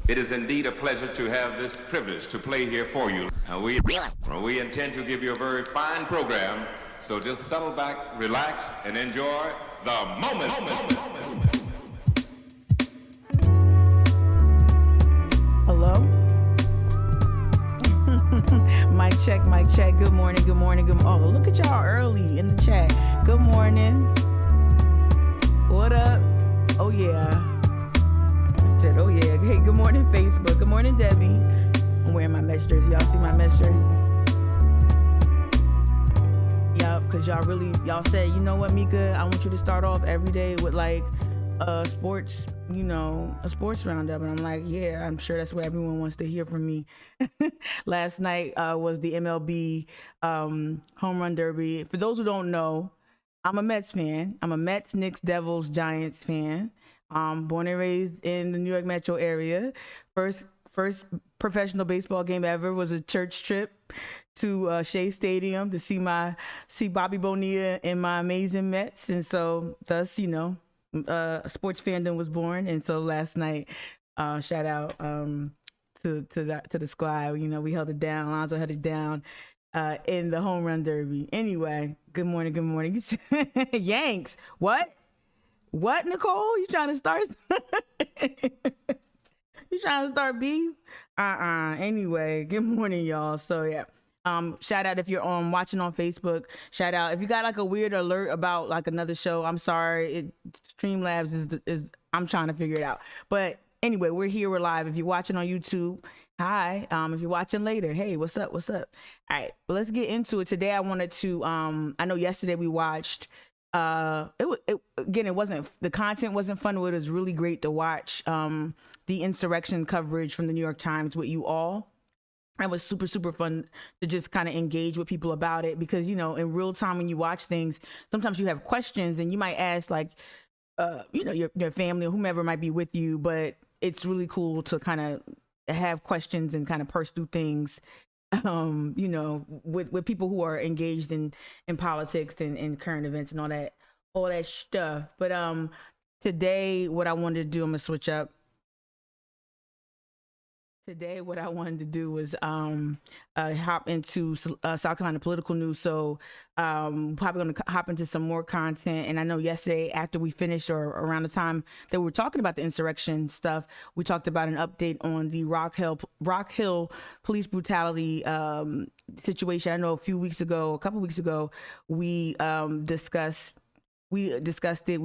It is indeed a pleasure to have this privilege to play here for you. We intend to give you a very fine program, so just settle back, relax, and enjoy the moment. Hello? Mic check, mic check. Good morning, good morning, good morning. Oh, look at y'all early in the chat. Good morning. What up? Oh, yeah. Said, oh, yeah. Hey, good morning, Facebook. Good morning, Debbie. I'm wearing my Mets jersey. Y'all see my Mets jersey? Yup, because y'all said, you know what, Mika? I want you to start off every day with like a sports roundup. And I'm like, yeah, I'm sure that's what everyone wants to hear from me. Last night was the MLB home run derby. For those who don't know, I'm a Mets fan. I'm a Mets, Knicks, Devils, Giants fan. Born and raised in the New York metro area. First professional baseball game ever was a church trip to Shea Stadium to see Bobby Bonilla and my amazing Mets. And so thus, sports fandom was born. And so last night, shout out to the squad. We held it down. Alonzo held it down in the home run derby. Anyway, good morning. Yanks. What, Nicole? You trying to start? You trying to start beef? Anyway, good morning, y'all. So yeah. Shout out if you're watching on Facebook. Shout out if you got like a weird alert about like another show. I'm sorry. Streamlabs is I'm trying to figure it out. But anyway, we're here. We're live. If you're watching on YouTube, hi. If you're watching later, hey, what's up? All right, but let's get into it. Today I wanted to. I know yesterday we watched. It wasn't, the content wasn't fun, but it was really great to watch the insurrection coverage from the New York Times with you all. It was super, super fun to just kind of engage with people about it because, in real time when you watch things, sometimes you have questions and you might ask like, your family or whomever might be with you, but it's really cool to kind of have questions and kind of parse through things with people who are engaged in politics and current events and all that stuff. But today what I wanted to do, I'm gonna switch up. Today what I wanted to do was hop into South Carolina political news. So probably gonna hop into some more content. And I know yesterday after we finished or around the time that we were talking about the insurrection stuff, we talked about an update on the Rock Hill police brutality situation. I know a couple weeks ago, we discussed it.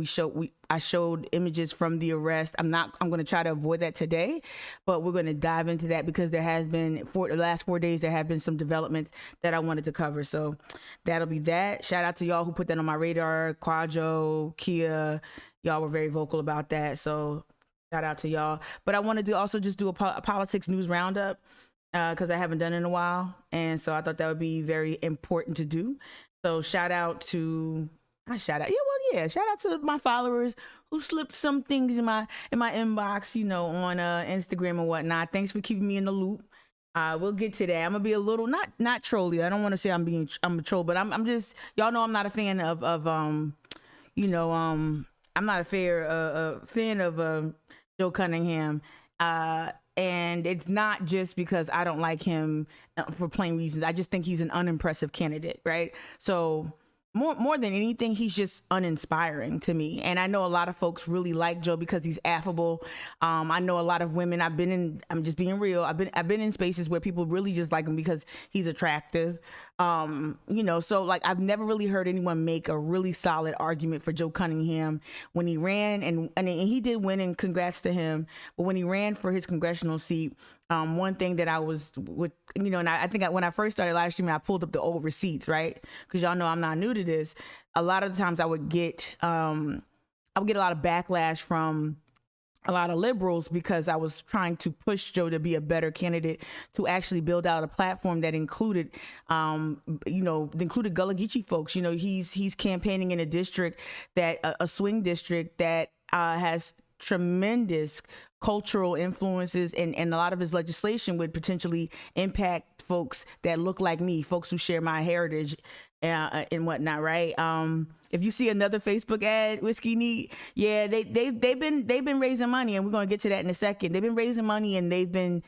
I showed images from the arrest. I'm going to try to avoid that today, but we're going to dive into that because there has been, for the last 4 days, there have been some developments that I wanted to cover. So that'll be that. Shout out to y'all who put that on my radar. Quadro, Kia, y'all were very vocal about that. So shout out to y'all. But I wanted to also just do a politics news roundup because I haven't done it in a while. And so I thought that would be very important to do. So shout out to shout out to my followers who slipped some things in my inbox, on Instagram and whatnot. Thanks for keeping me in the loop. We'll get to that. I'm gonna be a little not trolly. I don't want to say I'm a troll, but I'm just, y'all know I'm not a fan of I'm not a fan of Joe Cunningham. And it's not just because I don't like him for plain reasons. I just think he's an unimpressive candidate, right? So more than anything, he's just uninspiring to me. And I know a lot of folks really like Joe because he's affable. I know a lot of women. I'm just being real. I've been in spaces where people really just like him because he's attractive. So like I've never really heard anyone make a really solid argument for Joe Cunningham when he ran, and he did win, and congrats to him. But when he ran for his congressional seat, one thing that I was with, and I think when I first started live streaming, I pulled up the old receipts, right? Because y'all know I'm not new to this. A lot of the times I would get a lot of backlash from a lot of liberals because I was trying to push Joe to be a better candidate, to actually build out a platform that included, included Gullah Geechee folks. He's campaigning in a district a swing district that has tremendous cultural influences, and a lot of his legislation would potentially impact folks that look like me, folks who share my heritage. and whatnot, right? If you see another Facebook ad, Whiskey Neat, yeah, they've been raising money, and we're gonna get to that in a second. They've been raising money, and they've been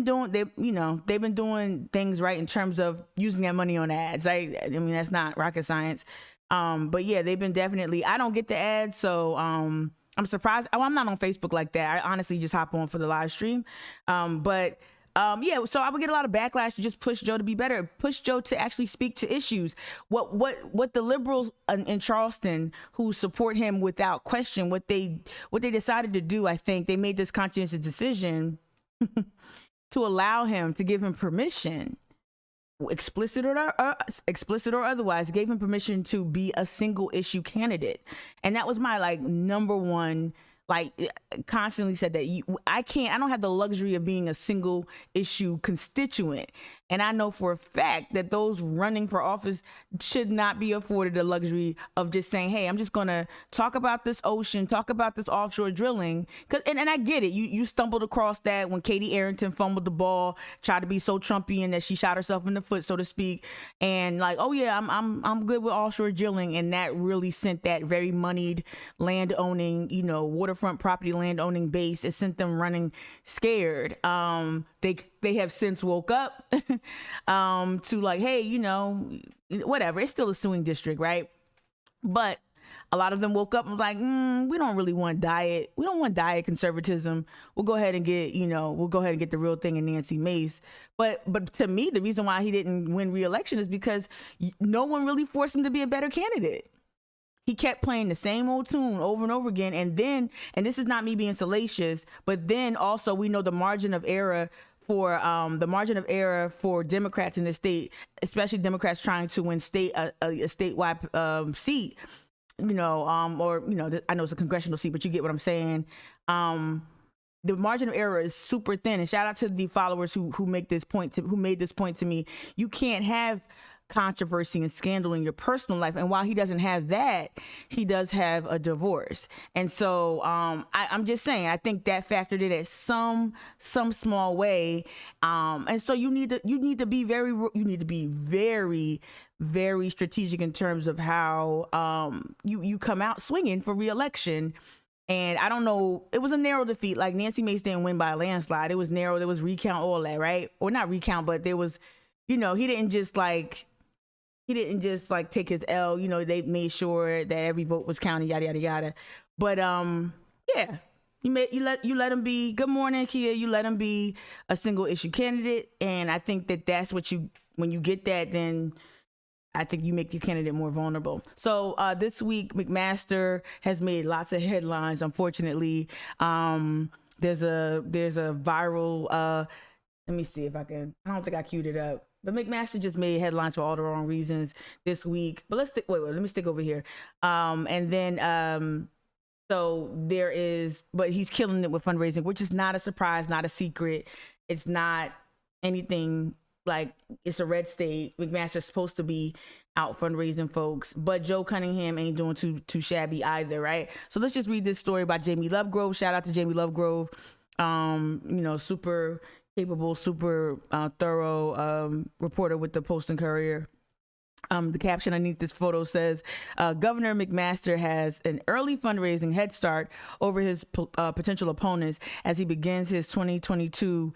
doing things right in terms of using that money on ads. Right? I mean, that's not rocket science. But yeah, they've been definitely. I don't get the ads, so I'm surprised. Oh, I'm not on Facebook like that. I honestly just hop on for the live stream. Yeah, so I would get a lot of backlash to just push Joe to be better, push Joe to actually speak to issues. What the liberals in Charleston who support him without question, what they decided to do, I think they made this conscientious decision to allow him, to give him permission, explicit or otherwise, gave him permission to be a single issue candidate. And that was my number one, constantly said that I don't have the luxury of being a single issue constituent. And I know for a fact that those running for office should not be afforded the luxury of just saying, hey, I'm just going to talk about this ocean, talk about this offshore drilling. And I get it. You stumbled across that when Katie Arrington fumbled the ball, tried to be so Trumpian that she shot herself in the foot, so to speak. And oh yeah, I'm good with offshore drilling. And that really sent that very moneyed land owning, waterfront property land owning base. It sent them running scared. They have since woke up to hey, whatever. It's still a suing district, right? But a lot of them woke up and was like, we don't really want diet. We don't want diet conservatism. We'll go ahead and get, the real thing in Nancy Mace. But to me, the reason why he didn't win re-election is because no one really forced him to be a better candidate. He kept playing the same old tune over and over again. And this is not me being salacious, but then also we know the margin of error for Democrats in the state, especially Democrats trying to win a statewide seat, I know it's a congressional seat, but you get what I'm saying. The margin of error is super thin. And shout out to the followers who made this point to me. You can't have controversy and scandal in your personal life, and while he doesn't have that, he does have a divorce. And so I'm just saying, I think that factored in at some small way. And so you need to be very, very strategic in terms of how you come out swinging for re-election. And I don't know, it was a narrow defeat. Nancy Mace didn't win by a landslide. It was narrow. There was recount, all that, right? Or not recount, but there was, he didn't just take his L. They made sure that every vote was counted, yada yada yada. But yeah, you let him be. Good morning, Kia. You let him be a single issue candidate, and I think that's what when you get that, then I think you make your candidate more vulnerable. So this week, McMaster has made lots of headlines. Unfortunately, there's a viral. Let me see if I can. I don't think I queued it up. But McMaster just made headlines for all the wrong reasons this week. But let me stick over here. And then, so there is, but he's killing it with fundraising, which is not a surprise, not a secret. It's not anything it's a red state. McMaster's supposed to be out fundraising folks, but Joe Cunningham ain't doing too shabby either, right? So let's just read this story by Jamie Lovegrove. Shout out to Jamie Lovegrove. Super capable, super thorough reporter with the Post and Courier. The caption underneath this photo says, Governor McMaster has an early fundraising head start over his potential opponents as he begins his 2022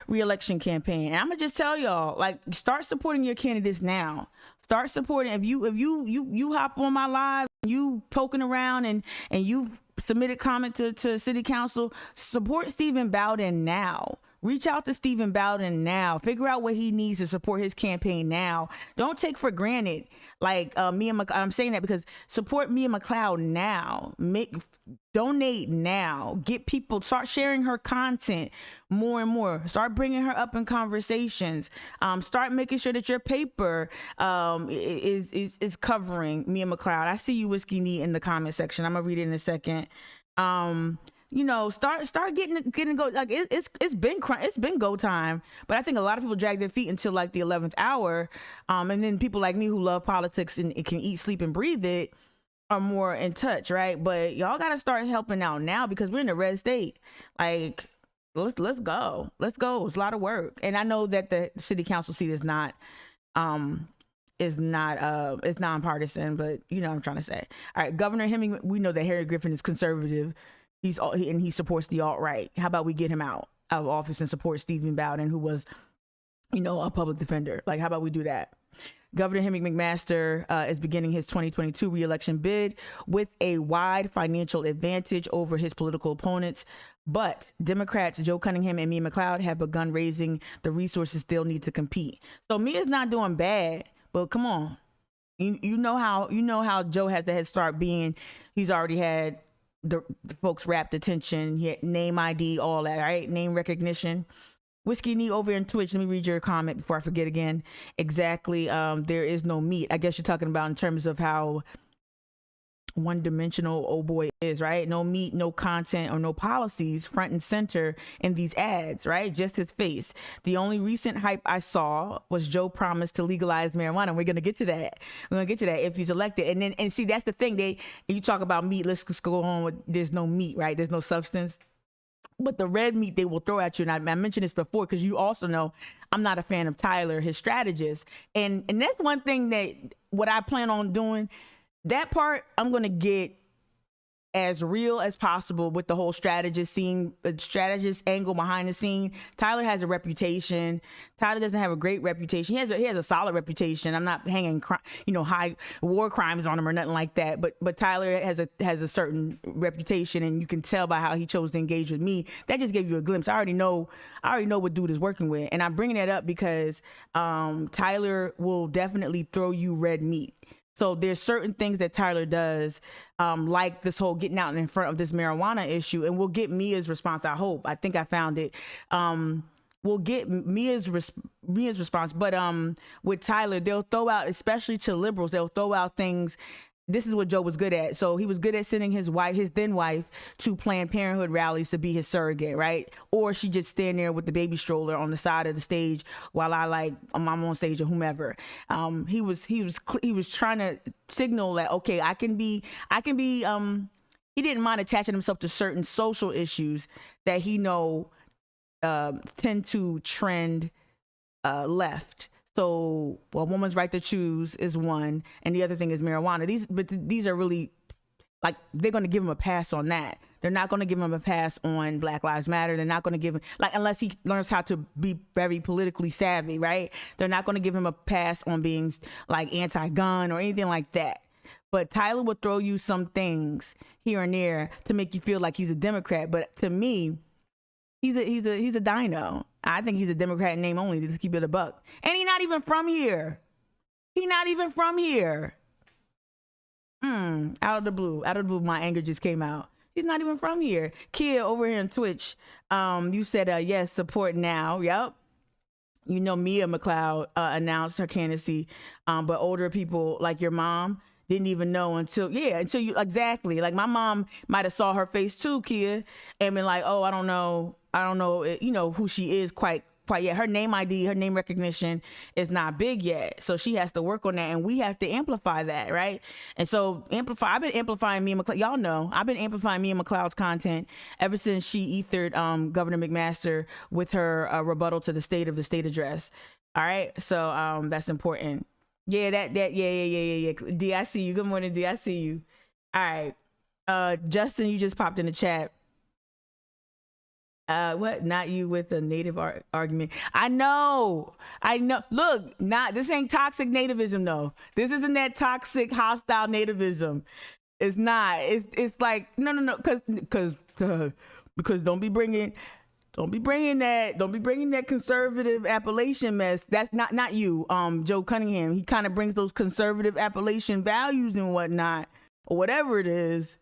re-election campaign. And I'm gonna just tell y'all, start supporting your candidates now. Start supporting. If you hop on my live, you poking around and you submitted comment to city council, support Stephen Bowden now. Reach out to Stephen Bowden now. Figure out what he needs to support his campaign now. Don't take for granted, I'm saying that because support Mia McLeod now. Donate now. Get people, start sharing her content more and more. Start bringing her up in conversations. Start making sure that your paper is covering Mia McLeod. I see you, Whiskey Neat, in the comment section. I'm gonna read it in a second. Start getting go. It's been go time, but I think a lot of people drag their feet until the 11th hour, and then people like me who love politics and can eat, sleep, and breathe it are more in touch, right? But y'all gotta start helping out now because we're in a red state. Let's go. It's a lot of work, and I know that the city council seat is not is not it's nonpartisan, but you know what I'm trying to say. All right, Governor Hemingway, we know that Harry Griffin is conservative. And he supports the alt-right. How about we get him out of office and support Stephen Bowden, who was, you know, a public defender? Like, how about we do that? Governor Henry McMaster is beginning his 2022 re-election bid with a wide financial advantage over his political opponents. But Democrats Joe Cunningham and Mia McLeod have begun raising the resources they'll need to compete. So Mia's not doing bad, but come on. You know how Joe has the head start being, he's already had the folks' rapt attention, he had name ID, all that, right? Name recognition. Whiskey Knee over in Twitch, let me read your comment before I forget again. Exactly, there is no meat. I guess you're talking about in terms of how one-dimensional old boy is, right? No meat, no content, or no policies front and center in these ads, right? Just his face. The only recent hype I saw was Joe promised to legalize marijuana. We're gonna get to that. We're gonna get to that if he's elected. And see, that's the thing. You talk about meat. Let's just go on with there's no meat, right? There's no substance. But the red meat they will throw at you, and I mentioned this before because you also know I'm not a fan of Tyler, his strategist, and that's one thing that what I plan on doing. That part I'm gonna get as real as possible with the whole strategist angle behind the scene. Tyler has a reputation. Tyler doesn't have a great reputation. He has a solid reputation. I'm not hanging high war crimes on him or nothing like that. But Tyler has a certain reputation, and you can tell by how he chose to engage with me. That just gave you a glimpse. I already know what dude is working with, and I'm bringing that up because Tyler will definitely throw you red meat. So there's certain things that Tyler does, like this whole getting out in front of this marijuana issue, and we'll get Mia's response. I hope. I think I found it. We'll get Mia's response, but with Tyler, they'll throw out, especially to liberals, they'll throw out things. This is what Joe was good at. So he was good at sending his then wife, to Planned Parenthood rallies to be his surrogate, right? Or she just stand there with the baby stroller on the side of the stage while I'm on stage or whomever. He was trying to signal that, okay, I can be. He didn't mind attaching himself to certain social issues that he tend to trend left. So, a woman's right to choose is one, and the other thing is marijuana. These are really, like, they're going to give him a pass on that. They're not going to give him a pass on Black Lives Matter. They're not going to give him, unless he learns how to be very politically savvy, right? They're not going to give him a pass on being, anti-gun or anything like that. But Tyler will throw you some things here and there to make you feel like he's a Democrat. But to me, he's a dino. I think he's a Democrat in name only, to keep it a buck. And he's not even from here. Out of the blue, my anger just came out. He's not even from here. Kia over here on Twitch, you said, yes, support now. Yep. You know, Mia McLeod announced her candidacy, but older people like your mom didn't even know until you, exactly. Like, my mom might have saw her face too, Kia, and been like, oh, I don't know, who she is quite yet. Her name ID, her name recognition is not big yet. So she has to work on that, and we have to amplify that, right? And so I've been amplifying Mia McLeod. Y'all know, I've been amplifying Mia McLeod's content ever since she ethered Governor McMaster with her rebuttal to the State Address. All right, so that's important. Yeah, yeah. D, I see you. Good morning, D, I see you. All right. Justin, you just popped in the chat. What? Not you with the native argument. I know. Look, this ain't toxic nativism though. This isn't that toxic, hostile nativism. It's not. It's like, no. Because don't be bringing that conservative Appalachian mess. That's not you, Joe Cunningham. He kind of brings those conservative Appalachian values and whatnot, or whatever it is.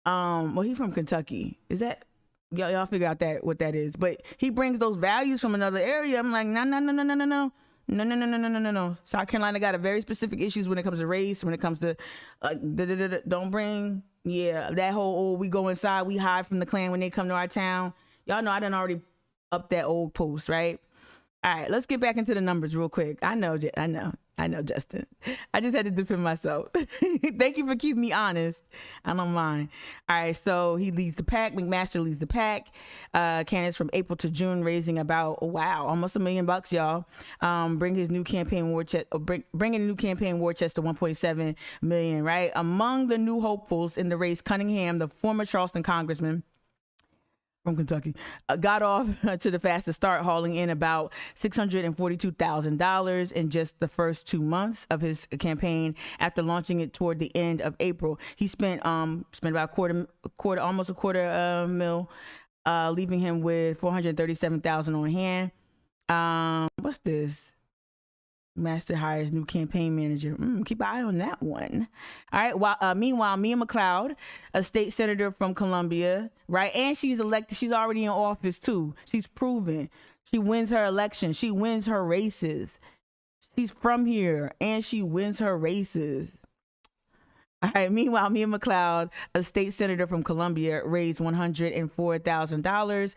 Well, he's from Kentucky. Is that y'all figure out what that is? But he brings those values from another area. I'm like, no. South Carolina got a very specific issues when it comes to race, when it comes to don't bring that whole we go inside, we hide from the Klan when they come to our town. Y'all know I done already up that old post, right? All right, let's get back into the numbers real quick. I know, Justin. I just had to defend myself. Thank you for keeping me honest. I don't mind. All right, so he leads the pack. McMaster leads the pack. Candidates from April to June raising about almost $1 million, y'all. Bringing a new campaign war chest to 1.7 million. Right. Among the new hopefuls in the race, Cunningham, the former Charleston congressman from Kentucky, got off to the fastest start, hauling in about $642,000 in just the first 2 months of his campaign after launching it toward the end of April. He spent about almost a quarter mil, leaving him with $437,000 on hand. What's this? Master hires new campaign manager. Keep an eye on that one. All right. Meanwhile, Mia McLeod, a state senator from Columbia, right? And she's elected. She's already in office too. She's proven. She wins her election. She wins her races. She's from here and she wins her races. All right. Meanwhile, Mia McLeod, a state senator from Columbia, raised $104,000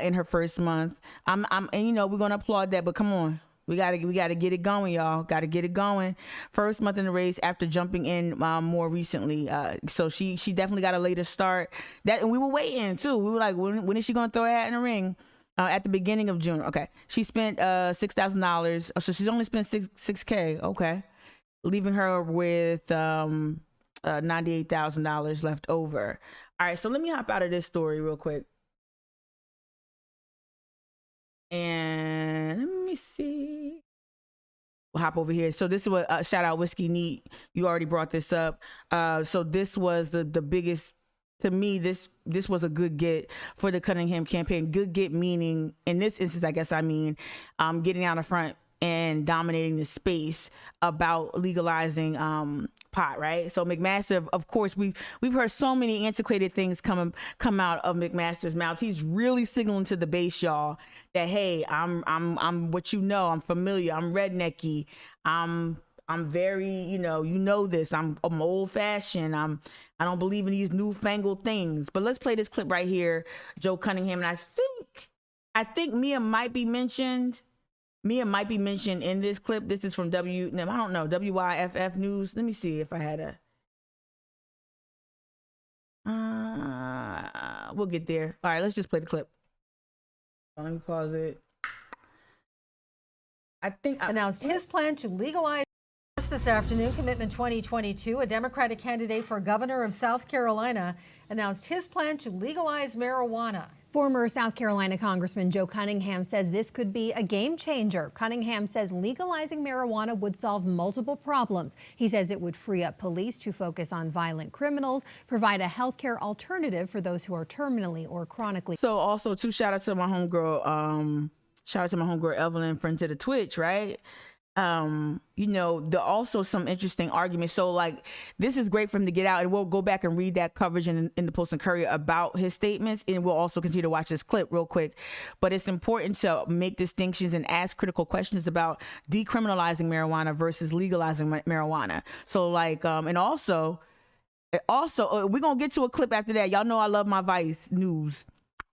in her first month. And we're gonna applaud that, but come on. We gotta get it going, y'all. Gotta get it going. First month in the race after jumping in more recently. So she definitely got a later start. And we were waiting too. We were like, when is she gonna throw her hat in the ring? At the beginning of June. Okay. She spent $6,000. So she's only spent $6K. Okay. Leaving her with $98,000 left over. All right. So let me hop out of this story real quick. And let me see. We'll hop over here. So this is what shout out Whiskey Neat. You already brought this up. So this was the biggest, to me, this was a good get for the Cunningham campaign. Good get meaning, in this instance, I guess I mean, getting out in front and dominating the space about legalizing pot, right? So McMaster, of course, we've heard so many antiquated things come out of McMaster's mouth. He's really signaling to the base, y'all, that hey, I'm what you know, I'm familiar, I'm rednecky, I'm very, you know this, I'm old fashioned, I don't believe in these newfangled things. But let's play this clip right here, Joe Cunningham, and I think Mia might be mentioned in this clip. This is from WYFF News. Let me see if I had we'll get there. All right, let's just play the clip. Let me pause it. Announced his plan to legalize this afternoon. Commitment 2022, a Democratic candidate for governor of South Carolina, announced his plan to legalize marijuana. Former South Carolina Congressman Joe Cunningham says this could be a game changer. Cunningham says legalizing marijuana would solve multiple problems. He says it would free up police to focus on violent criminals, provide a healthcare alternative for those who are terminally or chronically. So also, too, shout out to my homegirl Evelyn, friend to the Twitch, right? There also some interesting arguments. So like, this is great for him to get out, and we'll go back and read that coverage in the Post and Courier about his statements, and we'll also continue to watch this clip real quick. But it's important to make distinctions and ask critical questions about decriminalizing marijuana versus legalizing marijuana. So like, and also we're gonna get to a clip after that. Y'all know I love my Vice news.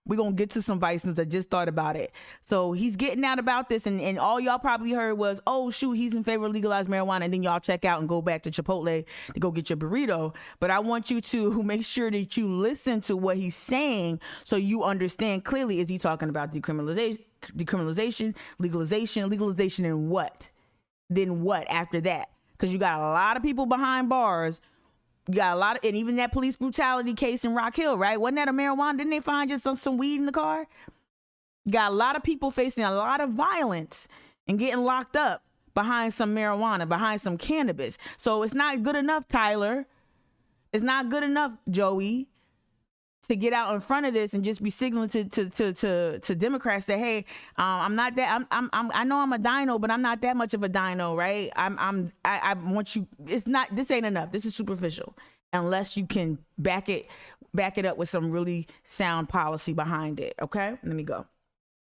We're going to get to some Vice news. I just thought about it. So he's getting out about this, and all y'all probably heard was, oh, shoot, he's in favor of legalized marijuana, and then y'all check out and go back to Chipotle to go get your burrito. But I want you to make sure that you listen to what he's saying so you understand clearly, is he talking about decriminalization, legalization, and what? Then what after that? Because you got a lot of people behind bars. You got a lot of, and even that police brutality case in Rock Hill, right? Wasn't that a marijuana? Didn't they find just some weed in the car? You got a lot of people facing a lot of violence and getting locked up behind some marijuana, behind some cannabis. So it's not good enough, Tyler. It's not good enough, Joey, to get out in front of this and just be signaling to Democrats that, hey, I'm not that, I know I'm a dino, but I'm not that much of a dino, right? I want you. It's not. This ain't enough. This is superficial, unless you can back it up with some really sound policy behind it. Okay, let me go.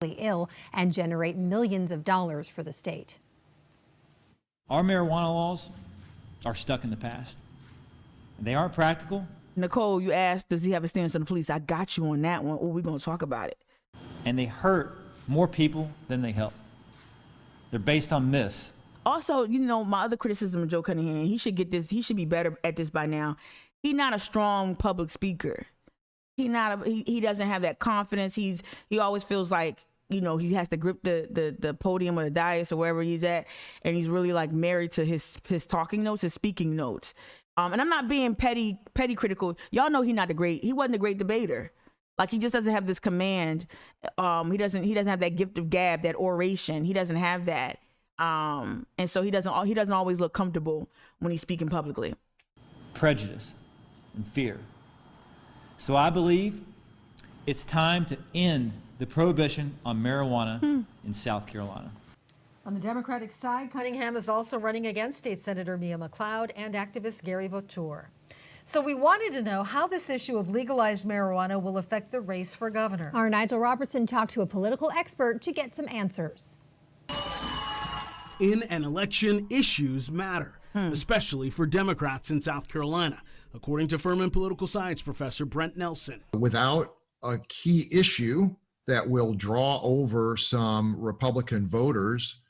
Ill and generate millions of dollars for the state. Our marijuana laws are stuck in the past. They aren't practical. Nicole, you asked, does he have a stance on the police? I got you on that one. Oh, we're going to talk about it. And they hurt more people than they help. They're based on myths. Also, you know, my other criticism of Joe Cunningham, he should get this. He should be better at this by now. He's not a strong public speaker. He doesn't have that confidence. He always feels like, you know, he has to grip the podium or the dais or wherever he's at, and he's really like married to his talking notes, his speaking notes. And I'm not being petty critical. Y'all know he wasn't a great debater. Like, he just doesn't have this command. He doesn't have that gift of gab, that oration. He doesn't have that. And so he doesn't always look comfortable when he's speaking publicly. Prejudice and fear. So I believe it's time to end the prohibition on marijuana in South Carolina. On the Democratic side, Cunningham is also running against State Senator Mia McLeod and activist Gary Votour. So we wanted to know how this issue of legalized marijuana will affect the race for governor. Our Nigel Robertson talked to a political expert to get some answers. In an election, issues matter, especially for Democrats in South Carolina, according to Furman political science professor Brent Nelson. Without a key issue that will draw over some Republican voters,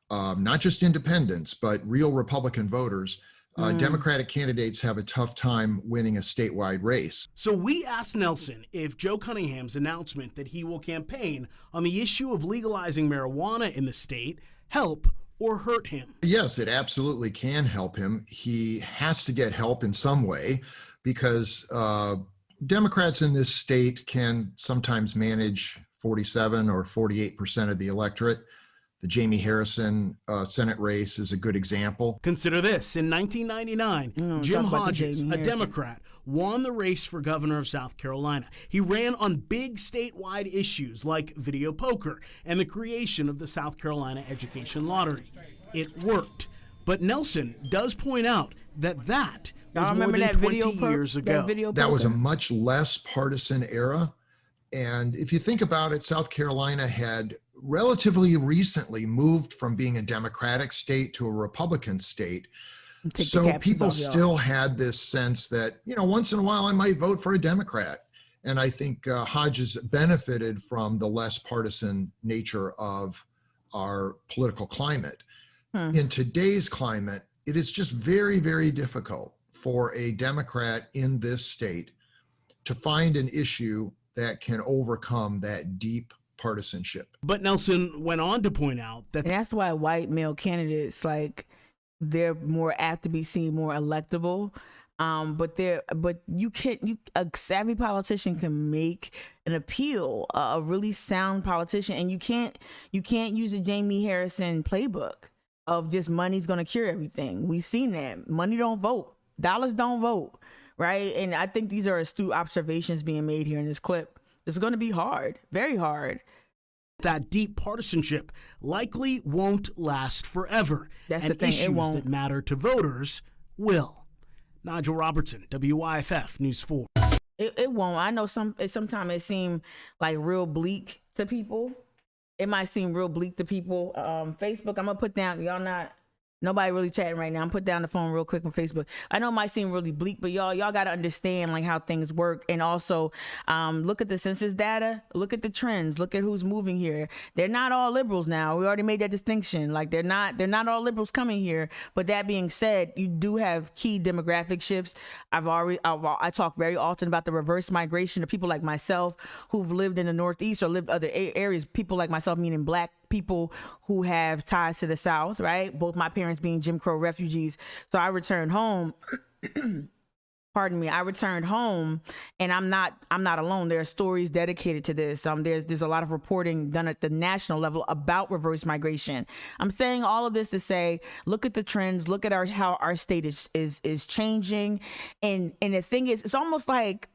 not just independents, but real Republican voters, Democratic candidates have a tough time winning a statewide race. So we asked Nelson if Joe Cunningham's announcement that he will campaign on the issue of legalizing marijuana in the state help or hurt him. Yes, it absolutely can help him. He has to get help in some way because Democrats in this state can sometimes manage 47 or 48% of the electorate. The Jamie Harrison Senate race is a good example. Consider this. In 1999, Jim Hodges, a Democrat, won the race for governor of South Carolina. He ran on big statewide issues like video poker and the creation of the South Carolina Education Lottery. It worked. But Nelson does point out that was more than 20 years ago. That was a much less partisan era. And if you think about it, South Carolina had relatively recently moved from being a Democratic state to a Republican state. So people still had this sense that, you know, once in a while I might vote for a Democrat. And I think Hodges benefited from the less partisan nature of our political climate. In today's climate, it is just very, very difficult for a Democrat in this state to find an issue that can overcome that deep partisanship. But Nelson went on to point out that, and that's why white male candidates, like, they're more apt to be seen more electable. But a savvy politician can make an appeal, a really sound politician, and you can't use the Jamie Harrison playbook of just money's going to cure everything. We've seen that. Money don't vote. Dollars don't vote, right? And I think these are astute observations being made here in this clip. It's going to be hard, very hard. That deep partisanship likely won't last forever. That's and the thing, it issues won't. that matter to voters will. Nigel Robertson, WYFF News 4. It won't. I know sometimes it seems like real bleak to people. It might seem real bleak to people. Facebook, I'm gonna put down, nobody really chatting right now. I'm put down the phone real quick on Facebook. I know it might seem really bleak, but y'all gotta understand like how things work. And also look at the census data, look at the trends, look at who's moving here. They're not all liberals now. We already made that distinction. Like they're not all liberals coming here. But that being said, you do have key demographic shifts. I talk very often about the reverse migration of people like myself who've lived in the Northeast or lived other areas. People like myself, meaning Black people who have ties to the South, right? Both my parents being Jim Crow refugees. So I returned home. Pardon me. I returned home, and I'm not alone. There are stories dedicated to this. There's a lot of reporting done at the national level about reverse migration. I'm saying all of this to say, look at the trends. Look at how our state is changing, and the thing is, it's almost like,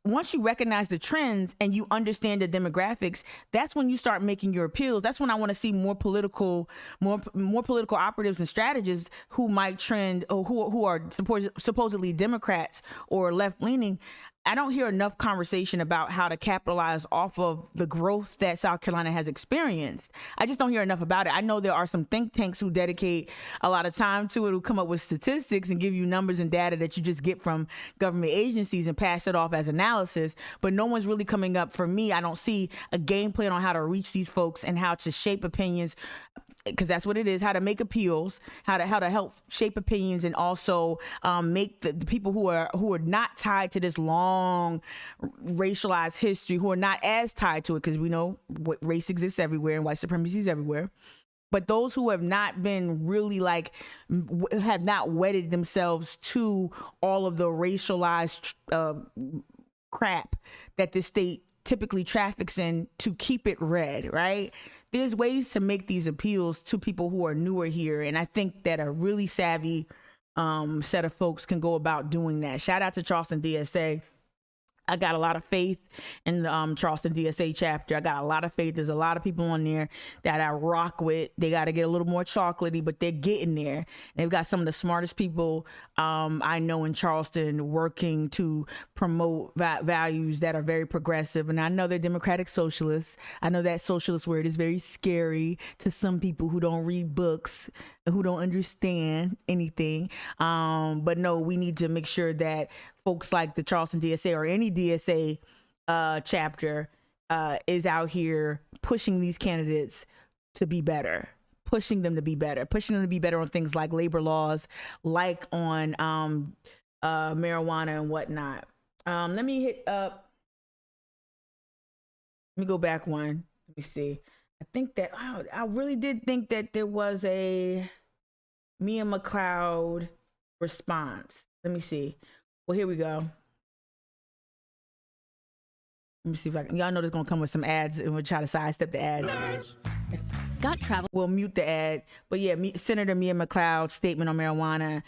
once you recognize the trends and you understand the demographics, that's when you start making your appeals. That's when I want to see more political operatives and strategists who might trend or who are supposedly Democrats or left leaning. I don't hear enough conversation about how to capitalize off of the growth that South Carolina has experienced. I just don't hear enough about it. I know there are some think tanks who dedicate a lot of time to it, who come up with statistics and give you numbers and data that you just get from government agencies and pass it off as analysis. But no one's really coming up, for me, I don't see a game plan on how to reach these folks and how to shape opinions, because that's what it is, how to make appeals, how to help shape opinions, and also make the people who are not tied to this long racialized history, who are not as tied to it, because we know what race exists everywhere and white supremacy is everywhere. But those who have not been really have not wedded themselves to all of the racialized crap that this state typically traffics in to keep it red, right? There's ways to make these appeals to people who are newer here. And I think that a really savvy set of folks can go about doing that. Shout out to Charleston DSA. I got a lot of faith in the Charleston DSA chapter. I got a lot of faith. There's a lot of people on there that I rock with. They got to get a little more chocolatey, but they're getting there. They've got some of the smartest people I know in Charleston working to promote values that are very progressive. And I know they're democratic socialists. I know that socialist word is very scary to some people who don't read books, who don't understand anything. But no, we need to make sure that folks like the Charleston DSA or any DSA chapter is out here pushing these candidates to be better, pushing them to be better on things like labor laws, like on marijuana and whatnot. Let me go back one. Let me see. I think that I really did think that there was a Mia McLeod response. Let me see. Well, here we go. Let me see if I can. Y'all know there's gonna come with some ads, and we'll try to sidestep the ads. Got travel. We'll mute the ad. But yeah, Senator Mia McLeod's statement on marijuana.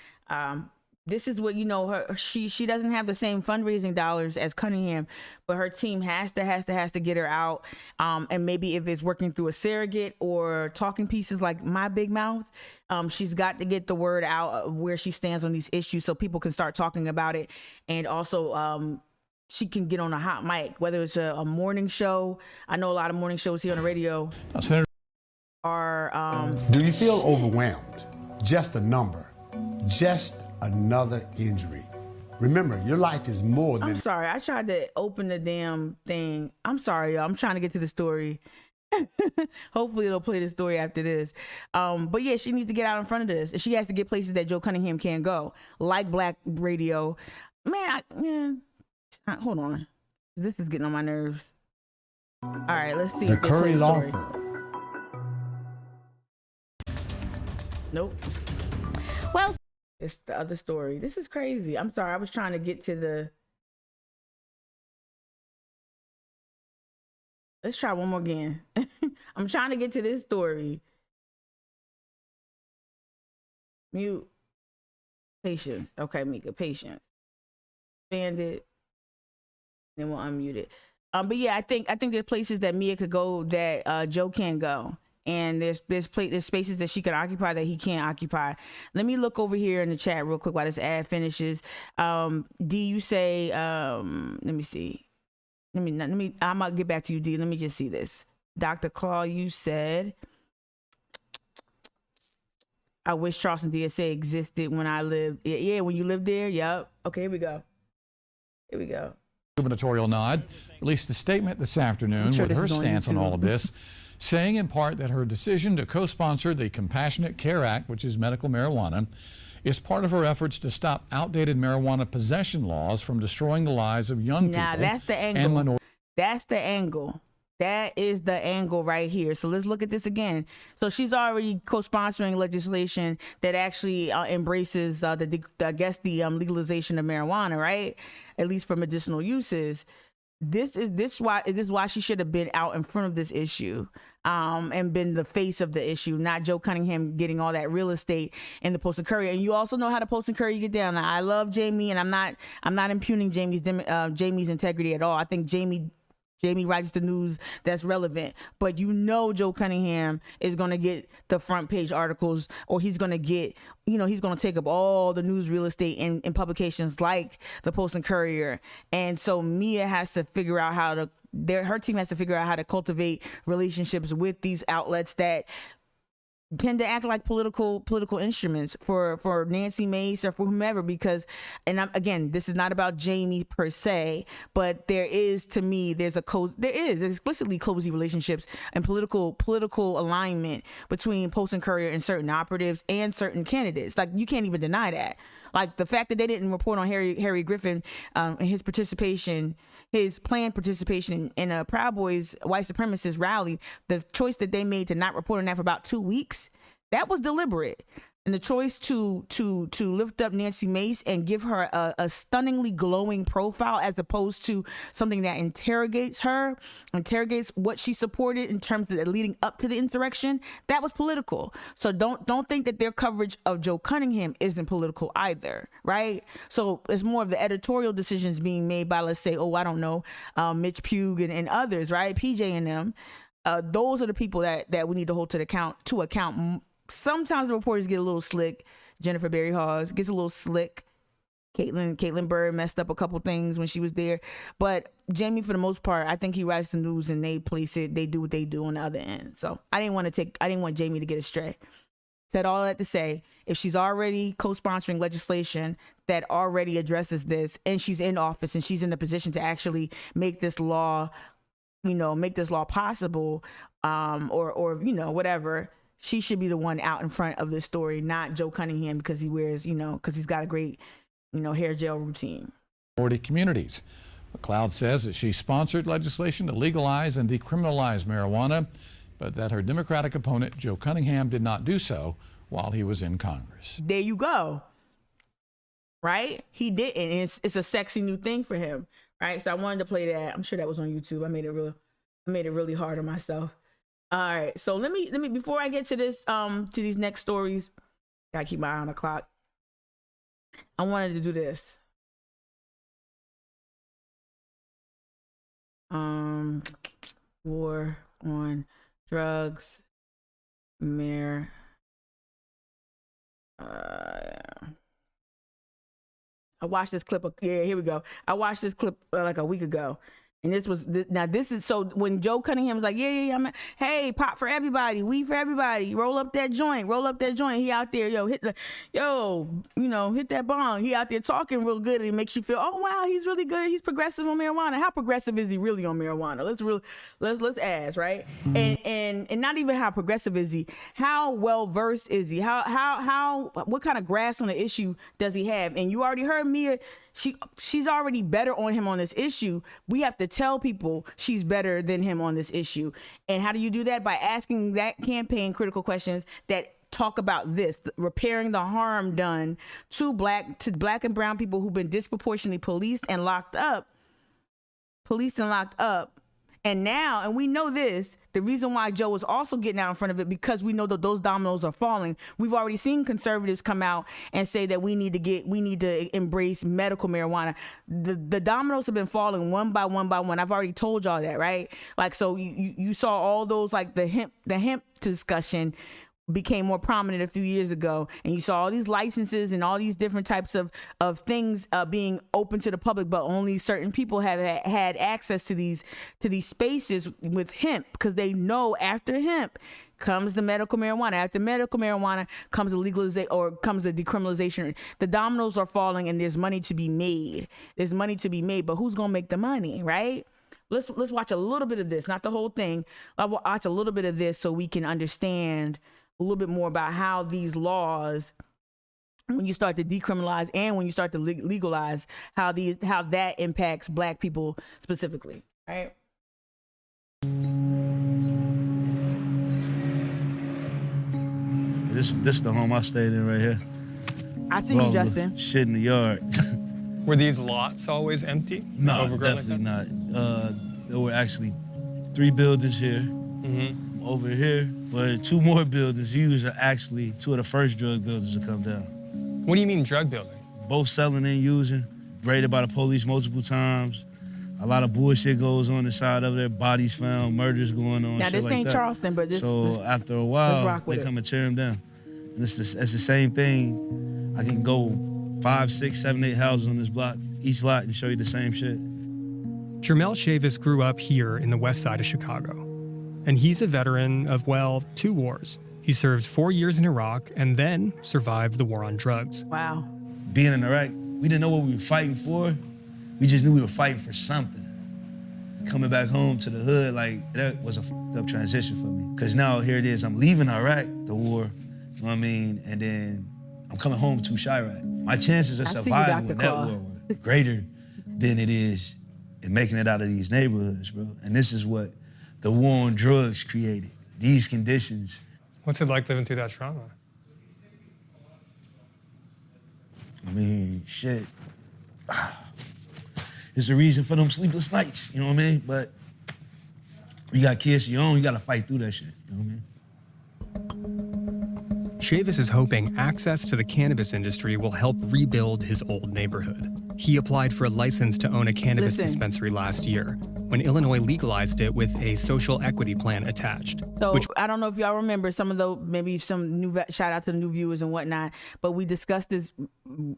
This is what, you know, she doesn't have the same fundraising dollars as Cunningham, but her team has to get her out. And maybe if it's working through a surrogate or talking pieces like My Big Mouth, she's got to get the word out of where she stands on these issues so people can start talking about it. And also, she can get on a hot mic, whether it's a morning show. I know a lot of morning shows here on the radio. Senator, do you feel overwhelmed? Just a number, just another injury. Remember, your life is more than... I'm sorry, I tried to open the damn thing. I'm sorry, y'all. I'm trying to get to the story. Hopefully it'll play the story after this. But yeah, she needs to get out in front of this. She has to get places that Joe Cunningham can't go, like Black Radio. Man, hold on. This is getting on my nerves. All right, let's see. The Curry Law Firm. Nope. Well, it's the other story. This is crazy. I'm sorry. I was trying to get to the... Let's try one more again. I'm trying to get to this story. Mute. Patience. Okay, Mika, patience. Expand it. Then we'll unmute it. But yeah, I think there's places that Mia could go that Joe can't go. And there's spaces that she could occupy that he can't occupy. Let me look over here in the chat real quick while this ad finishes. D, you say, let me see. Let me, I'm gonna get back to you, D. Let me just see this. Dr. Claw, you said, I wish Charleston DSA existed when I lived. Yeah, when you lived there. Yep. Okay, here we go. gubernatorial nod, released a statement this afternoon with her stance on all of this, saying in part that her decision to co-sponsor the Compassionate Care Act, which is medical marijuana, is part of her efforts to stop outdated marijuana possession laws from destroying the lives of young people. Now, that's the angle. That's the angle. That is the angle right here. So let's look at this again. So she's already co-sponsoring legislation that actually embraces the legalization of marijuana, right? At least for medicinal uses. This is why she should have been out in front of this issue, and been the face of the issue, not Joe Cunningham getting all that real estate in the Post and Courier. And you also know how the Post and Courier get down. Now, I love Jamie, and I'm not impugning Jamie's integrity at all. I think Jamie Jamie writes the news that's relevant, but you know Joe Cunningham is going to get the front page articles, or he's going to get, he's going to take up all the news real estate in publications like the Post and Courier. And so Mia has to figure out her team has to figure out how to cultivate relationships with these outlets that tend to act like political instruments for Nancy Mace or for whomever, because, and again, this is not about Jamie per se, but there is explicitly cozy relationships and political alignment between Post and Courier and certain operatives and certain candidates. Like, you can't even deny that. Like, the fact that they didn't report on Harry Griffin and his planned participation in a Proud Boys white supremacist rally, the choice that they made to not report on that for about 2 weeks, that was deliberate. And the choice to lift up Nancy Mace and give her a stunningly glowing profile, as opposed to something that interrogates what she supported in terms of leading up to the insurrection, that was political. So don't think that their coverage of Joe Cunningham isn't political either, right? So it's more of the editorial decisions being made by, let's say, Mitch Pugh and others, right? PJ and them. Those are the people that we need to hold to account. Sometimes the reporters get a little slick. Jennifer Berry Hawes gets a little slick. Caitlin Bird messed up a couple things when she was there. But Jamie, for the most part, I think he writes the news and they police it. They do what they do on the other end. So I didn't want Jamie to get astray. Said all that to say, if she's already co-sponsoring legislation that already addresses this, and she's in office and she's in a position to actually make this law, possible, or whatever, she should be the one out in front of this story, not Joe Cunningham, because he wears, because he's got a great, hair gel routine. Minority communities. McLeod says that she sponsored legislation to legalize and decriminalize marijuana, but that her Democratic opponent, Joe Cunningham, did not do so while he was in Congress. There you go. Right? He didn't. It's a sexy new thing for him. Right? So I wanted to play that. I'm sure that was on YouTube. I made it really hard on myself. All right, so let me before I get to this to these next stories, gotta keep my eye on the clock. I wanted to do this. War on drugs, I watched this clip. Here we go. I watched this clip like a week ago. And this is so when Joe Cunningham was like, hey, pot for everybody, weed for everybody, roll up that joint. He out there, hit that bong. He out there talking real good, and it makes you feel, oh wow, he's really good. He's progressive on marijuana. How progressive is he really on marijuana? Let's ask, right? And not even how progressive is he? How well versed is he? What kind of grasp on the issue does he have? And you already heard Mia. She's already better on him on this issue. We have to tell people she's better than him on this issue. And how do you do that? By asking that campaign critical questions that talk about this, repairing the harm done to black and brown people who've been disproportionately policed and locked up. And now, and we know this, the reason why Joe is also getting out in front of it, because we know that those dominoes are falling. We've already seen conservatives come out and say that we need to embrace medical marijuana. The dominoes have been falling one by one. I've already told y'all that, right? Like, so you saw all those, like the hemp discussion became more prominent a few years ago, and you saw all these licenses and all these different types of things being open to the public, but only certain people have had access to these spaces with hemp, because they know after hemp comes the medical marijuana. After medical marijuana comes the legalization, or comes the decriminalization. The dominoes are falling, and there's money to be made. But who's gonna make the money, right? Let's watch a little bit of this, not the whole thing. I'll watch a little bit of this so we can understand a little bit more about how these laws, when you start to decriminalize and when you start to legalize, how that impacts black people specifically, right? This the home I stayed in right here. I see you, Justin. Shit in the yard. Were these lots always empty? No, definitely not. There were actually 3 buildings here. Mm-hmm. Over here, but 2 more buildings. These are actually 2 of the first drug buildings to come down. What do you mean drug building? Both selling and using, raided by the police multiple times. A lot of bullshit goes on inside of there, bodies found, murders going on, Now, shit this like ain't that. Charleston, but this... So after a let's while, rock with they it. come and tear him down. And it's the same thing. I can go 5, 6, 7, 8 houses on this block, each lot, and show you the same shit. Jermell Chavis grew up here in the west side of Chicago. And he's a veteran of, well, 2 wars. He served 4 years in Iraq and then survived the war on drugs. Wow. Being in Iraq, we didn't know what we were fighting for. We just knew we were fighting for something. Coming back home to the hood, like, that was a fucked up transition for me. Because now here it is, I'm leaving Iraq, the war, you know what I mean? And then I'm coming home to Chirac. My chances of surviving in that war were greater than it is in making it out of these neighborhoods, bro. And this is what the war on drugs created, these conditions. What's it like living through that trauma? I mean, shit. There's a reason for them sleepless nights, you know what I mean? But you got kids of your own, you gotta fight through that shit, you know what I mean? Chavis is hoping access to the cannabis industry will help rebuild his old neighborhood. He applied for a license to own a cannabis dispensary last year, when Illinois legalized it with a social equity plan attached. So I don't know if y'all remember some of those, maybe some new, shout out to the new viewers and whatnot, but we discussed this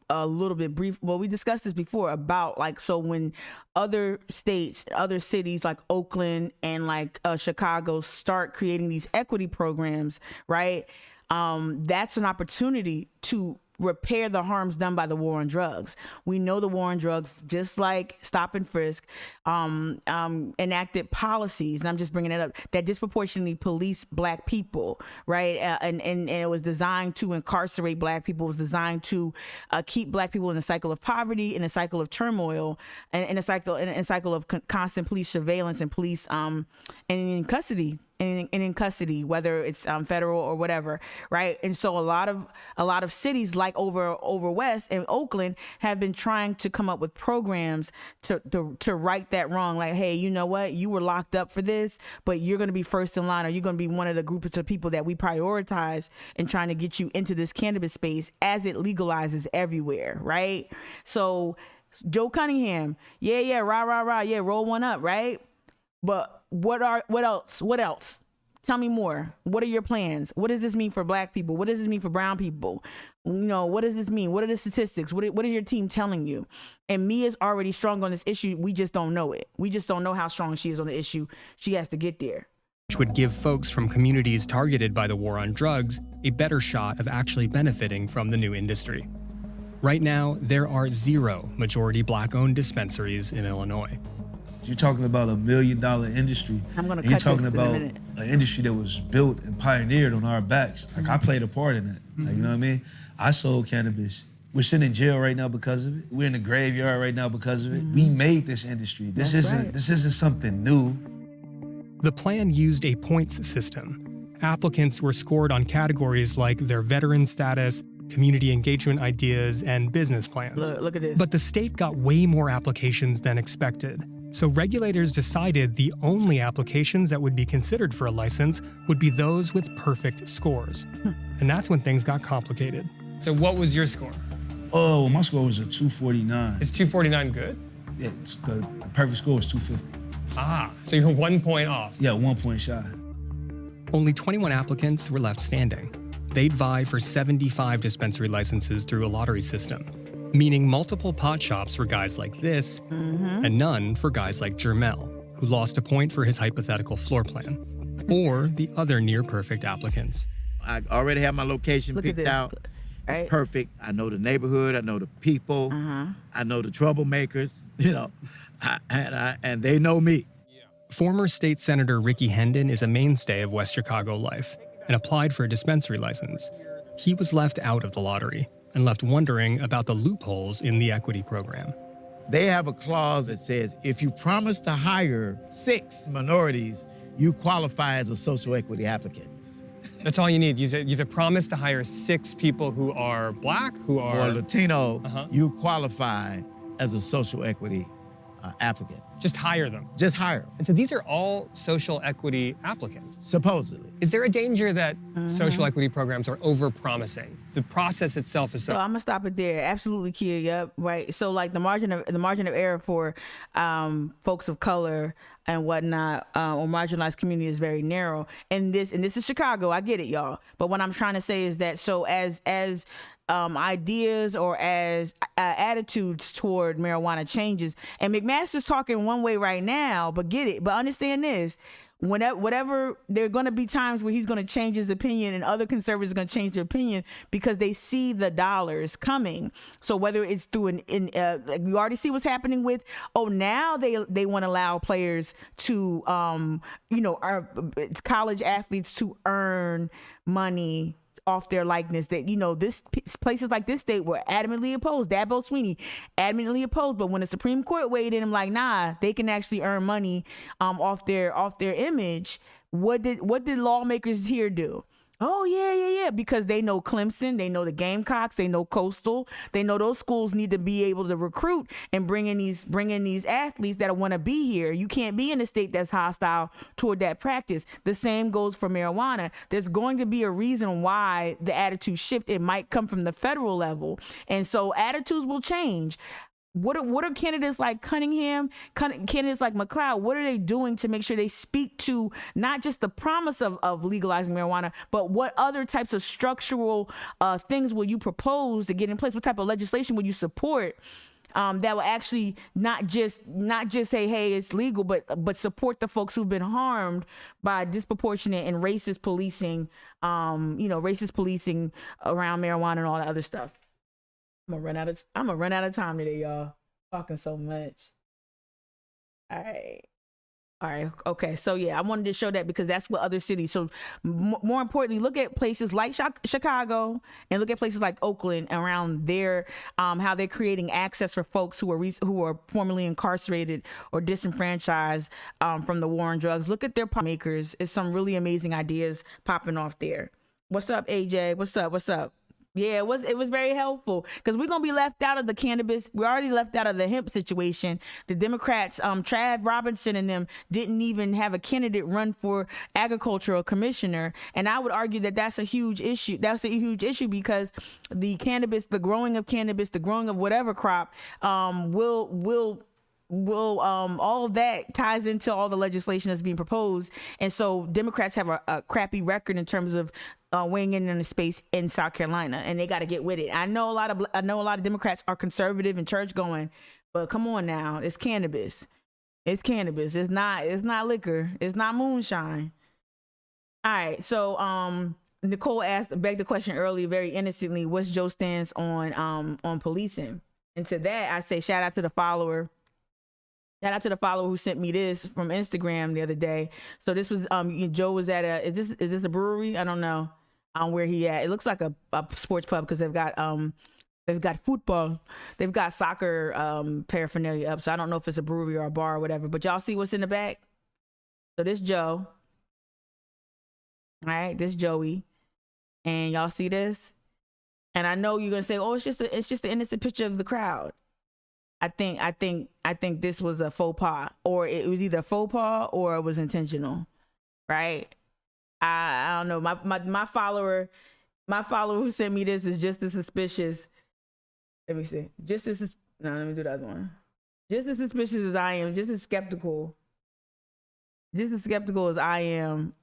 a little bit brief. Well, we discussed this before about like, so when other states, other cities like Oakland and like Chicago start creating these equity programs, right? That's an opportunity to repair the harms done by the war on drugs. We know the war on drugs, just like stop and frisk, enacted policies, and I'm just bringing it up, that disproportionately police Black people, right? And it was designed to incarcerate Black people. It was designed to keep Black people in a cycle of poverty, in a cycle of turmoil, and in a cycle of constant police surveillance and police and in custody. And in custody, whether it's federal or whatever, right? And so a lot of cities like over west and Oakland have been trying to come up with programs to right that wrong. Like, hey, you know what? You were locked up for this, but you're going to be first in line, or you're going to be one of the groups of people that we prioritize in trying to get you into this cannabis space as it legalizes everywhere, right? So Joe Cunningham, yeah, rah, yeah, roll one up, right? But what else? Tell me more. What are your plans? What does this mean for Black people? What does this mean for brown people? You know, what does this mean? What are the statistics? What is your team telling you? And Mia's already strong on this issue. We just don't know it. We just don't know how strong she is on the issue. She has to get there. Which would give folks from communities targeted by the war on drugs a better shot of actually benefiting from the new industry. Right now, there are 0 majority Black-owned dispensaries in Illinois. You're talking about $1 million industry. I'm gonna cut You're talking this in a about minute. an industry that was built and pioneered on our backs. Like I played a part in that. Like, you know what I mean? I sold cannabis. We're sitting in jail right now because of it. We're in the graveyard right now because of it. We made this industry. This isn't something new. The plan used a points system. Applicants were scored on categories like their veteran status, community engagement ideas, and business plans. Look at this. But the state got way more applications than expected. So regulators decided the only applications that would be considered for a license would be those with perfect scores. And that's when things got complicated. So what was your score? Oh, my score was a 249. Is 249 good? Yeah, the perfect score was 250. Ah, so you're 1 point off. Yeah, 1 point shy. Only 21 applicants were left standing. They'd vie for 75 dispensary licenses through a lottery system, meaning multiple pot shops for guys like this, and none for guys like Jermell, who lost a point for his hypothetical floor plan, or the other near-perfect applicants. I already have my location picked out. It's perfect. I know the neighborhood. I know the people. I know the troublemakers, you know, and they know me. Former State Senator Ricky Hendon is a mainstay of West Chicago life and applied for a dispensary license. He was left out of the lottery and left wondering about the loopholes in the equity program. They have a clause that says if you promise to hire 6 minorities, you qualify as a social equity applicant. That's all you need. You have to promise to hire 6 people who are Black, who are... Or Latino, you qualify as a social equity applicant. Just hire them. Just hire them. And so these are all social equity applicants. Supposedly. Is there a danger that social equity programs are over-promising? The process itself is so I'm gonna stop it there. Absolutely, Kia. Yep, right. So like the margin of error for folks of color and whatnot or marginalized community is very narrow. And this is Chicago. I get it, y'all. But what I'm trying to say is that so as ideas or as attitudes toward marijuana changes, and McMaster's talking one way right now, but get it, but understand this. Whatever, there are going to be times where he's going to change his opinion and other conservatives are going to change their opinion because they see the dollars coming. So whether it's through like you already see what's happening with, now they want to allow players to, college athletes to earn money off their likeness, that this places like this state were adamantly opposed. Dabo Sweeney adamantly opposed, but when the Supreme Court weighed in, I'm like, nah, they can actually earn money off their image. What did lawmakers here do? Oh yeah, because they know Clemson, they know the Gamecocks, they know Coastal, they know those schools need to be able to recruit and bring in these athletes that want to be here. You can't be in a state that's hostile toward that practice. The same goes for marijuana. There's going to be a reason why the attitude shift. It might come from the federal level, and so attitudes will change. What are candidates like Cunningham, candidates like McLeod, what are they doing to make sure they speak to not just the promise of legalizing marijuana, but what other types of structural things will you propose to get in place? What type of legislation will you support that will actually not just say, hey, it's legal, but support the folks who've been harmed by disproportionate and racist policing, racist policing around marijuana and all that other stuff. I'm gonna run out of time today, y'all. Talking so much. All right. Okay. So yeah, I wanted to show that because that's what other cities. So more importantly, look at places like Chicago and look at places like Oakland around their how they're creating access for folks who are formerly incarcerated or disenfranchised from the war on drugs. Look at their makers. It's some really amazing ideas popping off there. What's up, AJ? What's up? Yeah, it was very helpful because we're going to be left out of the cannabis. We're already left out of the hemp situation. The Democrats, Trav Robinson and them didn't even have a candidate run for agricultural commissioner. And I would argue that that's a huge issue. That's a huge issue because the growing of whatever crop will all of that ties into all the legislation that's being proposed. And so Democrats have a crappy record in terms of weighing in the space in South Carolina, and they got to get with it. I know a lot of Democrats are conservative and church going, but come on now, it's cannabis. It's cannabis. It's not liquor. It's not moonshine. All right. So Nicole begged the question earlier, very innocently, what's Joe's stance on policing? And to that, I say shout out to the follower. Shout out to the follower who sent me this from Instagram the other day. So this was Joe was at is this a brewery? I don't know where he at. It looks like a sports pub because they've got football, they've got soccer paraphernalia up. So I don't know if it's a brewery or a bar or whatever. But y'all see what's in the back? So this Joe. All right, this Joey, and y'all see this. And I know you're gonna say, oh, it's just an innocent picture of the crowd. I think this was a faux pas, or it was either a faux pas or it was intentional, right? I don't know. My follower who sent me this is just as suspicious. Let me see. Let me do the other one. Just as suspicious as I am. Just as skeptical as I am.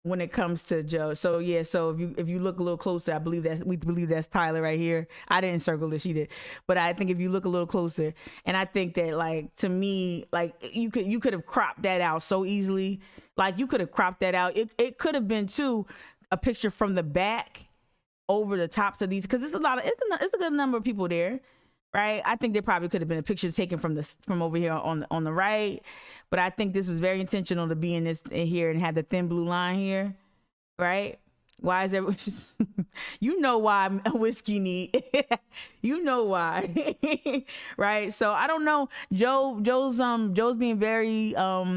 When it comes to Joe. So yeah, so if you look a little closer, we believe that's Tyler right here. I didn't circle it, she did. But I think if you look a little closer, and I think that, like, to me, like, you could have cropped that out so easily. Like, you could have cropped that out. It could have been too a picture from the back over the tops of these, because it's a good number of people there. Right, I think there probably could have been a picture taken from over here on the right, but I think this is very intentional to be in here and have the thin blue line here, right? Why is everyone just, you know why whiskey need, you know why, right? So I don't know. Joe's being very I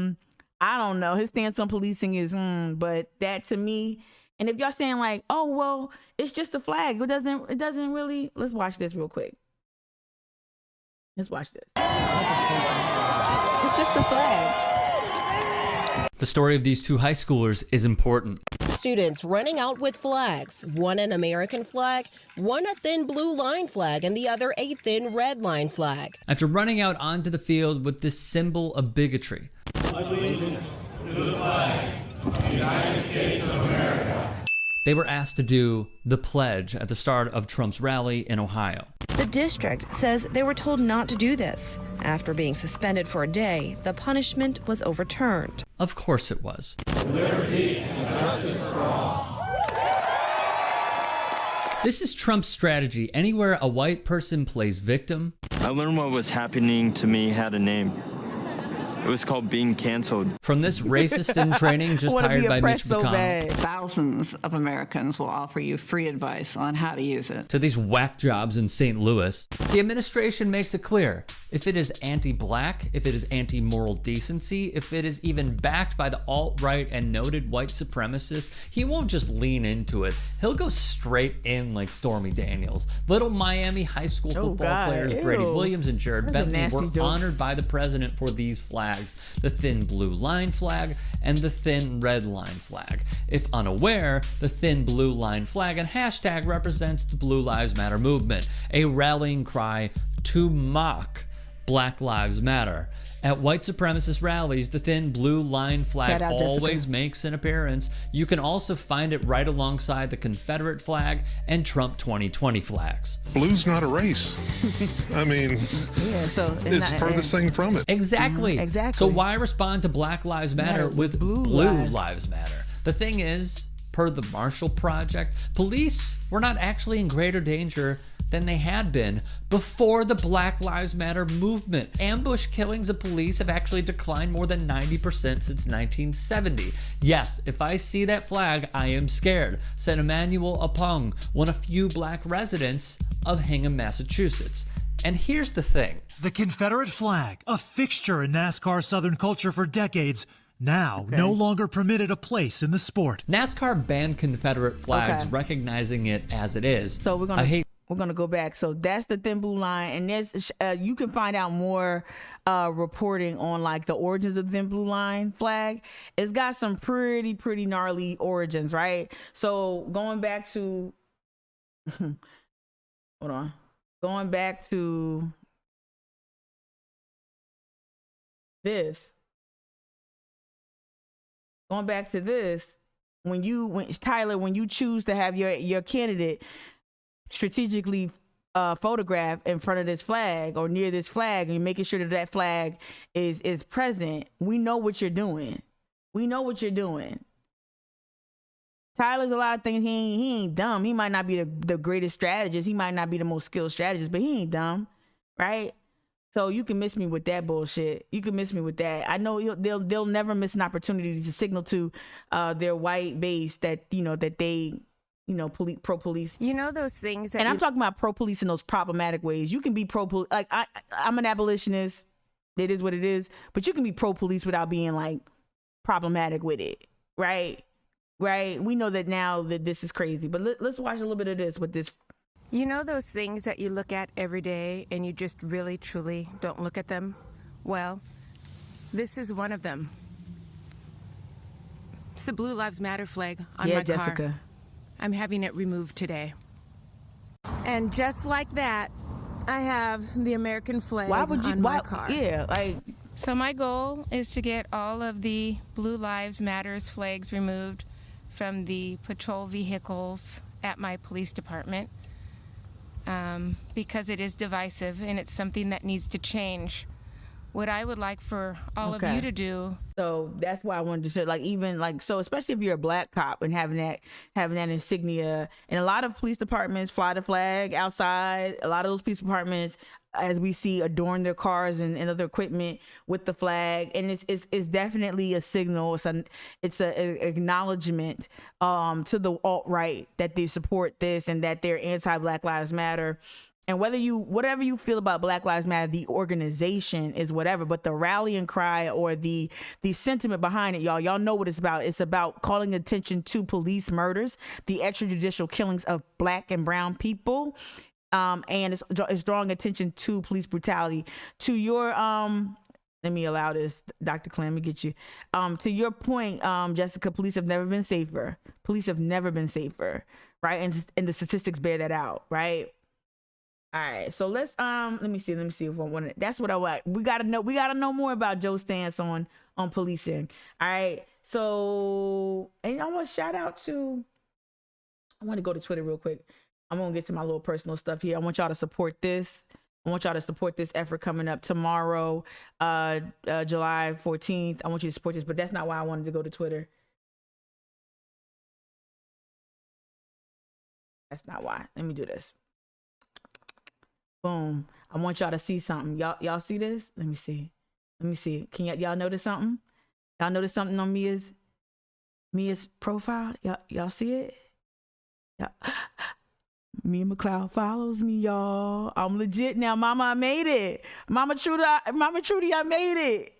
don't know. His stance on policing is but that to me. And if y'all saying like, oh well, it's just a flag, it doesn't really. Let's watch this real quick. Let's watch this. It's just a flag. The story of these two high schoolers is important. Students running out with flags, one an American flag, one a thin blue line flag, and the other a thin red line flag. After running out onto the field with this symbol of bigotry. Allegiance to the flag of the United States of America. They were asked to do the pledge at the start of Trump's rally in Ohio. The district says they were told not to do this. After being suspended for a day, the punishment was overturned. Of course it was. Liberty and justice for all. This is Trump's strategy. Anywhere a white person plays victim. I learned what was happening to me had a name. It was called being canceled. From this racist in training just hired by Mitch McConnell. Thousands of Americans will offer you free advice on how to use it. To these whack jobs in St. Louis. The administration makes it clear. If it is anti-black, if it is anti-moral decency, if it is even backed by the alt-right and noted white supremacists, he won't just lean into it. He'll go straight in like Stormy Daniels. Little Miami high school football players Brady Williams and Jared Bentley were honored by the president for these flags. The thin blue line flag and the thin red line flag. If unaware, the thin blue line flag and hashtag represents the Blue Lives Matter movement, a rallying cry to mock Black Lives Matter. At white supremacist rallies, the thin blue line flag always makes an appearance. You can also find it right alongside the Confederate flag and Trump 2020 flags. Blue's not a race. I mean, so it's furthest thing from it. Exactly. Exactly. So why respond to Black Lives Matter with Blue Lives Matter? The thing is, per the Marshall Project, police were not actually in greater danger than they had been before the Black Lives Matter movement. Ambush killings of police have actually declined more than 90% since 1970. Yes, if I see that flag, I am scared, said Emmanuel Apong, one of few black residents of Hingham, Massachusetts. And here's the thing. The Confederate flag, a fixture in NASCAR Southern culture for decades, now no longer permitted a place in the sport. NASCAR banned Confederate flags, recognizing it as it is. So we're gonna go back. So that's the thin blue line, and there's you can find out more reporting on like the origins of the thin blue line flag. It's got some pretty gnarly origins, right? So going back to going back to this, when you choose to have your candidate strategically photograph in front of this flag or near this flag, and you're making sure that flag is present, we know what you're doing. Tyler's a lot of things. He ain't dumb. He might not be the greatest strategist. He might not be the most skilled strategist, but he ain't dumb, right? So you can miss me with that bullshit. You can miss me with that. I know they'll never miss an opportunity to signal to their white base that they pro-police. You know those things that and I'm talking about pro-police in those problematic ways. You can be pro-police. Like I'm an abolitionist. It is what it is. But you can be pro-police without being like problematic with it, right? Right. We know that now that this is crazy. But let's watch a little bit of this with this. You know those things that you look at every day and you just really, truly don't look at them? Well, this is one of them. It's the Blue Lives Matter flag on my car. Jessica. I'm having it removed today. And just like that, I have the American flag on my car. Yeah, like. So my goal is to get all of the Blue Lives Matters flags removed from the patrol vehicles at my police department because it is divisive and it's something that needs to change. What I would like for all of you to do. So that's why I wanted to say, like, even like, so especially if you're a black cop and having that insignia, and a lot of police departments fly the flag outside. A lot of those police departments, as we see, adorn their cars and other equipment with the flag, and it's definitely a signal. It's an acknowledgement to the alt-right that they support this and that they're anti-Black Lives Matter. And whatever you feel about Black Lives Matter, the organization is whatever, but the rallying cry or the sentiment behind it, y'all know what it's about. It's about calling attention to police murders, the extrajudicial killings of Black and brown people. and it's drawing attention to police brutality. To your let me allow this, Dr. Clem, let me get you. To your point, Jessica, police have never been safer. Police have never been safer, right? And the statistics bear that out, right? All right, so let's let me see if I want to. That's what I want. We gotta know more about Joe's stance on policing. All right, so and I want to shout out to. I want to go to Twitter real quick. I'm gonna get to my little personal stuff here. I want y'all to support this. I want y'all to support this effort coming up tomorrow, July 14th. I want you to support this, but that's not why I wanted to go to Twitter. That's not why. Let me do this. Boom. I want y'all to see something. Y'all see this? Let me see. Can y'all notice something? Y'all notice something on Mia's profile? Y'all see it? Yeah. Mia McLeod follows me, y'all. I'm legit now. Mama, I made it. Mama Trudy, I made it.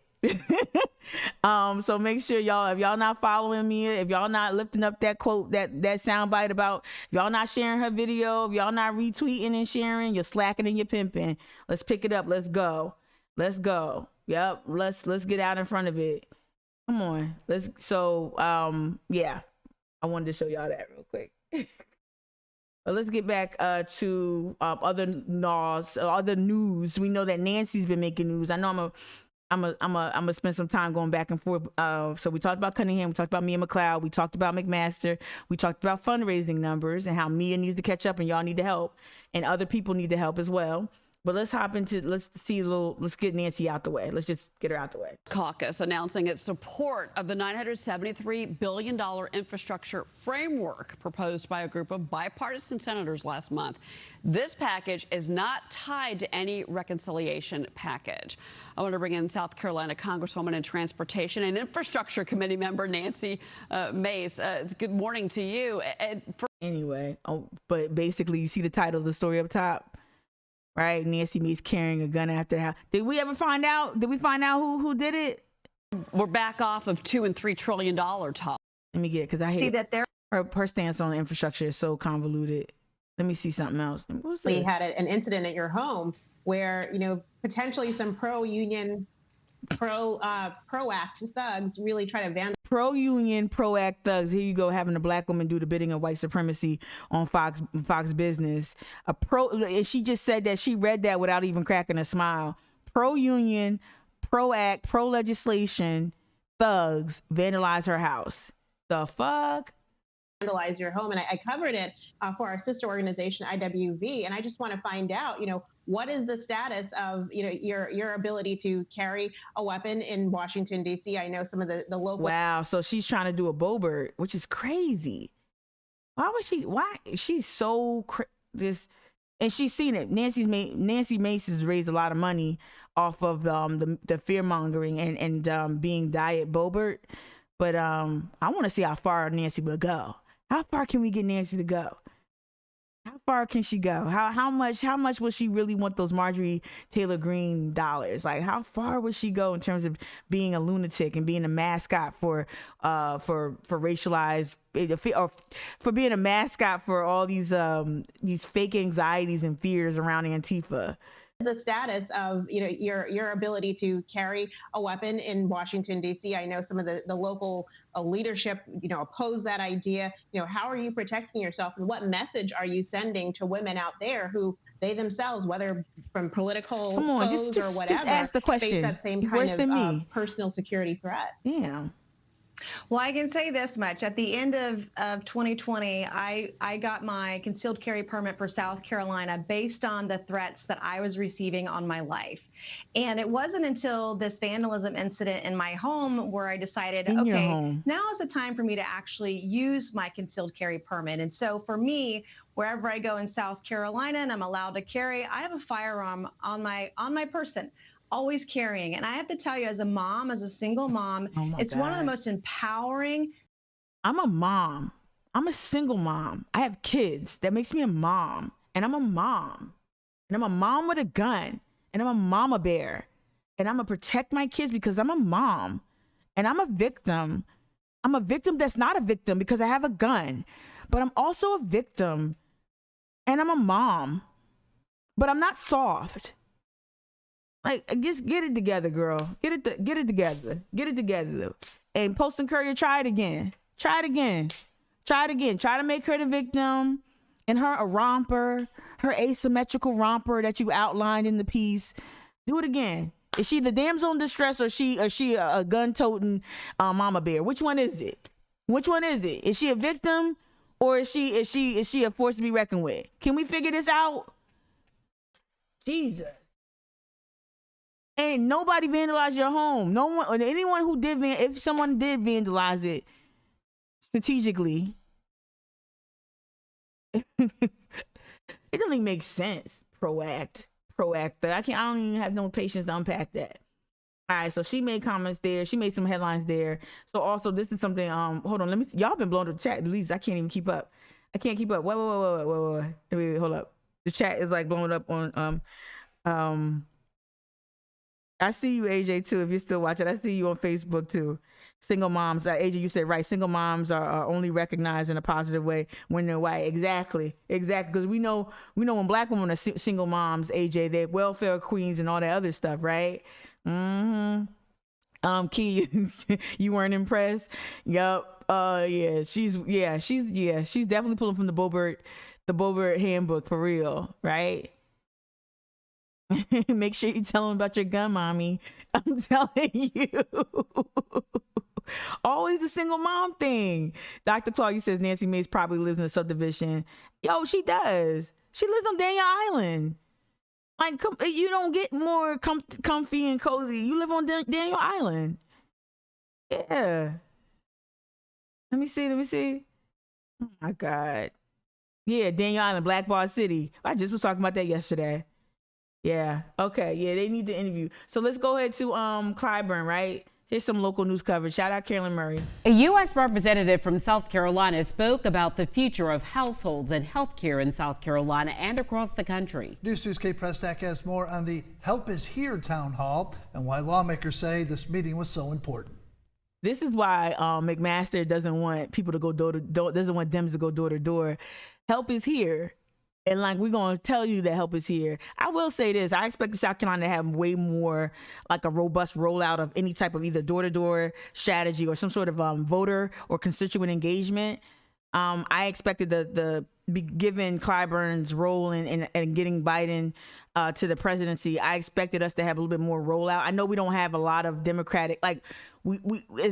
So make sure y'all, if y'all not following me, if y'all not lifting up that quote, that soundbite about, if y'all not sharing her video, if y'all not retweeting and sharing, you're slacking and you're pimping. Let's pick it up. Let's go. Yep. Let's get out in front of it. Come on. Yeah. I wanted to show y'all that real quick. But let's get back to other news. We know that Nancy's been making news. I know I'm gonna spend some time going back and forth. So we talked about Cunningham, we talked about Mia McLeod, we talked about McMaster, we talked about fundraising numbers and how Mia needs to catch up and y'all need to help, and other people need to help as well. But let's get Nancy out the way. Let's just get her out the way. Caucus announcing its support of the $973 billion infrastructure framework proposed by a group of bipartisan senators last month. This package is not tied to any reconciliation package. I want to bring in South Carolina Congresswoman and Transportation and Infrastructure Committee member Nancy Mace. It's good morning to you. But basically, you see the title of the story up top. Right, Nancy Mace carrying a gun after how? Did we find out who did it? We're back off of $2 and $3 trillion talk. Let me get it because I see that there. Her stance on infrastructure is so convoluted. Let me see something else. We had an incident at your home where potentially some pro-union, pro-act thugs really try to vandalize. Pro-union, pro-act thugs. Here you go, having a black woman do the bidding of white supremacy on Fox Business. She just said that she read that without even cracking a smile. Pro-union, pro-act, pro-legislation thugs vandalize her house. The fuck? Vandalize your home, and I covered it for our sister organization IWV, and I just want to find out, what is the status of your ability to carry a weapon in Washington D.C. I know some of the local. Wow, so she's trying to do a Boebert, which is crazy. Why she's so this, and she's seen it. Nancy Mace has raised a lot of money off of the fear mongering and being diet Boebert, but I want to see how far Nancy will go. How far can we get Nancy to go? How far can she go? How much will she really want those Marjorie Taylor Greene dollars? Like, how far would she go in terms of being a lunatic and being a mascot for racialized, or for being a mascot for all these fake anxieties and fears around Antifa? The status of your ability to carry a weapon in Washington D.C. I know some of the local leadership oppose that idea. How are you protecting yourself, and what message are you sending to women out there who they themselves, whether from political foes or whatever, just ask the question. Face that same kind of personal security threat? Yeah. Well, I can say this much. At the end of 2020, I got my concealed carry permit for South Carolina based on the threats that I was receiving on my life. And it wasn't until this vandalism incident in my home where I decided, okay, now is the time for me to actually use my concealed carry permit. And so for me, wherever I go in South Carolina and I'm allowed to carry, I have a firearm on my person. Always carrying. And I have to tell you, as a mom, as a single mom, it's one of the most empowering. I'm a mom. I'm a single mom. I have kids. That makes me a mom. And I'm a mom. And I'm a mom with a gun. And I'm a mama bear. And I'm going to protect my kids because I'm a mom. And I'm a victim. I'm a victim that's not a victim because I have a gun. But I'm also a victim. And I'm a mom. but I'm not soft. Like, just get it together, girl. Get it together. Get it together. And Poston Courier, try it again. Try it again. Try to make her the victim and her a romper, her asymmetrical romper that you outlined in the piece. Do it again. Is she the damsel in distress, or she a gun-toting mama bear? Which one is it? Which one is it? Is she a victim, or is she a force to be reckoned with? Can we figure this out? Jesus. Ain't nobody vandalized your home. No one, or anyone who did, if someone did vandalize it strategically, it doesn't even make sense. Proactor. I don't even have no patience to unpack that. All right, so she made comments there. She made some headlines there. So also, this is something. Hold on, y'all been blowing the chat. At least I can't even keep up. I can't keep up. Wait, hold up. The chat is like blowing up on I see you, AJ, too, if you're still watching. I see you on Facebook, too. Single moms. AJ, you said right. Single moms are only recognized in a positive way when they're white. Exactly. Because we know when black women are single moms, AJ, they're welfare queens and all that other stuff, right? Key, you weren't impressed? Yup. Yeah, she's definitely pulling from the Boebert handbook for real, right? Make sure you tell them about your gun, mommy. I'm telling you. Always the single mom thing. Dr. Claudia says Nancy Mace probably lives in a subdivision. Yo, she does. She lives on Daniel Island. Like, you don't get more comfy and cozy. You live on Daniel Island. Yeah. Let me see. Oh, my God. Yeah, Daniel Island, Black Bar City. I just was talking about that yesterday. Yeah. Okay. Yeah, they need the interview. So let's go ahead to Clyburn, right? Here's some local news coverage. Shout out Carolyn Murray. A U.S. representative from South Carolina spoke about the future of households and health care in South Carolina and across the country. News 2's Kate Prestak has more on the Help is Here town hall and why lawmakers say this meeting was so important. This is why McMaster doesn't want people to go door to door, doesn't want Dems to go door to door. Help is here. And like, we're going to tell you that help is here. I will say this. I expect South Carolina to have way more like a robust rollout of any type of either door-to-door strategy or some sort of voter or constituent engagement. I expected the be given Clyburn's role in getting Biden to the presidency. I expected us to have a little bit more rollout. I know we don't have a lot of Democratic, like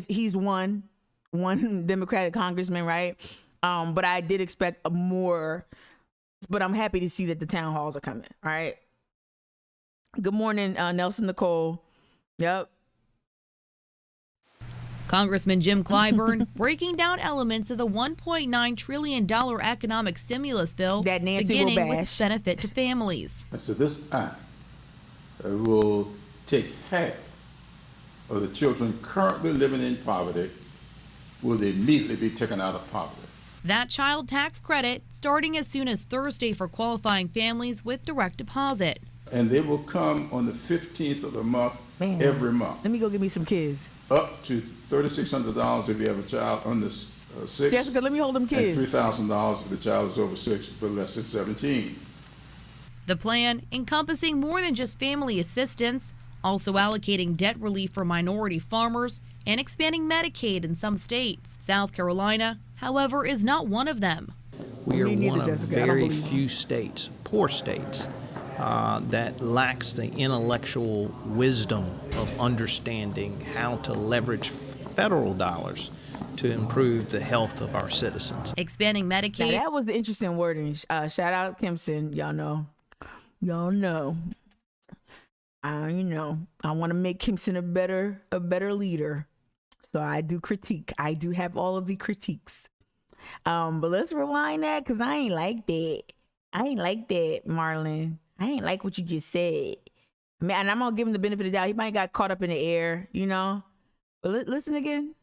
he's one Democratic congressman, right? But I did expect more. But I'm happy to see that the town halls are coming. All right. Good morning, Nelson Nicole. Yep. Congressman Jim Clyburn breaking down elements of the $1.9 trillion economic stimulus bill that Nancy beginning with its benefit to families. And so this act will take half of the children currently living in poverty will immediately be taken out of poverty. That child tax credit starting as soon as Thursday for qualifying families with direct deposit. And they will come on the 15th of the month, every month. Let me go get me some kids. Up to $3,600 if you have a child under 6. Jessica, let me hold them kids. And $3,000 if the child is over 6 but less than 17. The plan encompassing more than just family assistance, also allocating debt relief for minority farmers and expanding Medicaid in some states. South Carolina, however, is not one of them. We are one of very few states, poor states, that lacks the intellectual wisdom of understanding how to leverage federal dollars to improve the health of our citizens. Expanding Medicaid. Now, that was interesting wording. Shout out Kempson. Y'all know. I want to make Kempson a better leader. So I do critique. I do have all of the critiques. But let's rewind that because I ain't like that. Marlon. I ain't like what you just said. I mean, and I'm gonna give him the benefit of the doubt. He might got caught up in the air, But listen again.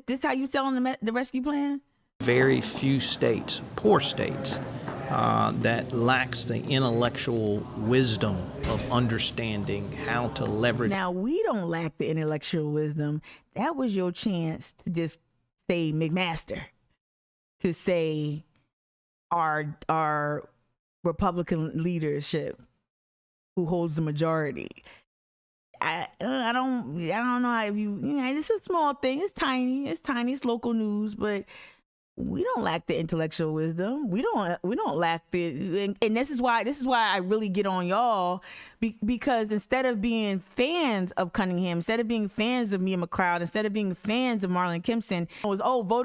This how you selling the rescue plan? Very few states, poor states, that lacks the intellectual wisdom of understanding how to leverage. Now, we don't lack the intellectual wisdom. That was your chance to just say McMaster, to say our Republican leadership who holds the majority. I don't know how this is a small thing. It's tiny. It's local news, but we don't lack the intellectual wisdom. We don't lack the, and this is why I really get on y'all, because instead of being fans of Cunningham, instead of being fans of Mia McLeod, instead of being fans of Marlon Kimpson, it was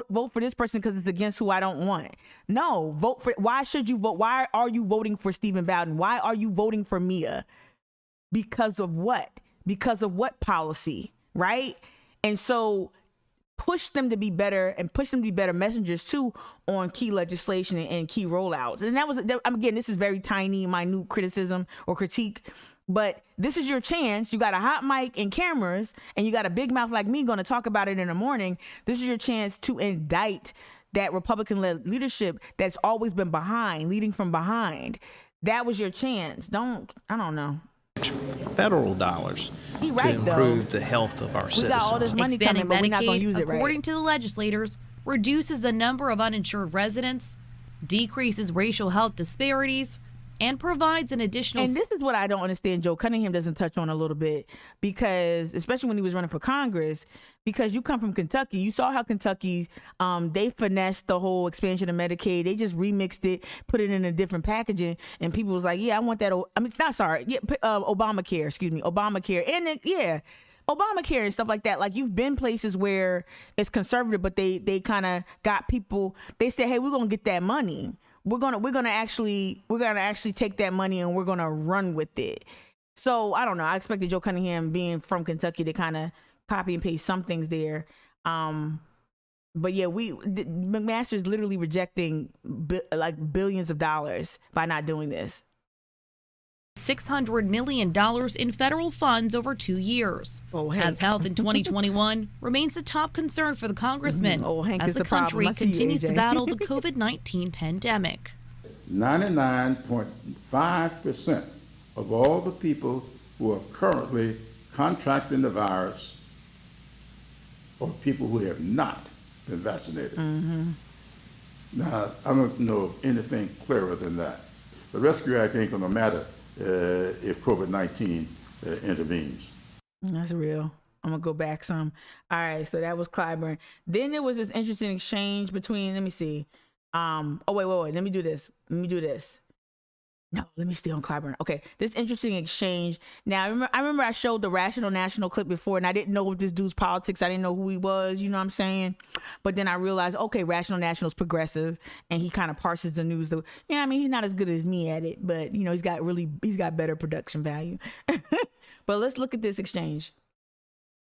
vote for this person because it's against who I don't want. No, vote for. Why should you vote? Why are you voting for Stephen Bowden? Why are you voting for Mia? Because of what? Because of what policy, right? And so push them to be better and push them to be better messengers too on key legislation and key rollouts. And again, this is very tiny, minute criticism or critique, but this is your chance. You got a hot mic and cameras, and you got a big mouth like me going to talk about it in the morning. This is your chance to indict that Republican-led leadership that's always been leading from behind. That was your chance. I don't know. Federal dollars to improve the health of our citizens. We got all this money coming, but we're not going to use it right. According to the legislators, reduces the number of uninsured residents, decreases racial health disparities, and provides an additional... And this is what I don't understand Joe Cunningham doesn't touch on a little bit, because, especially when he was running for Congress, because you come from Kentucky. You saw how Kentucky, they finessed the whole expansion of Medicaid. They just remixed it, put it in a different packaging, and people was like, yeah, I want that. Obamacare, Obamacare. And Obamacare and stuff like that. Like, you've been places where it's conservative, but they kind of got people, they said, hey, we're going to get that money. We're gonna actually take that money and we're gonna run with it. So I don't know. I expected Joe Cunningham, being from Kentucky, to kind of copy and paste some things there. But yeah, McMaster's literally rejecting billions of dollars by not doing this. $600 million in federal funds over 2 years. As health in 2021 remains the top concern for the congressman as the country continues to battle the COVID-19 pandemic. 99.5% of all the people who are currently contracting the virus are people who have not been vaccinated. Now, I don't know of anything clearer than that. The Rescue Act ain't gonna matter if COVID-19 intervenes. That's real. I'm gonna go back some. All right, so that was Clyburn. Then there was this interesting exchange between, let me see. Wait. Let me do this. No, let me stay on Clyburn. Okay, this interesting exchange. Now, I remember I showed the Rational National clip before, and I didn't know this dude's politics. I didn't know who he was, you know what I'm saying? But then I realized, okay, Rational National's progressive, and he kind of parses the news. He's not as good as me at it, but, he's got better production value. But let's look at this exchange.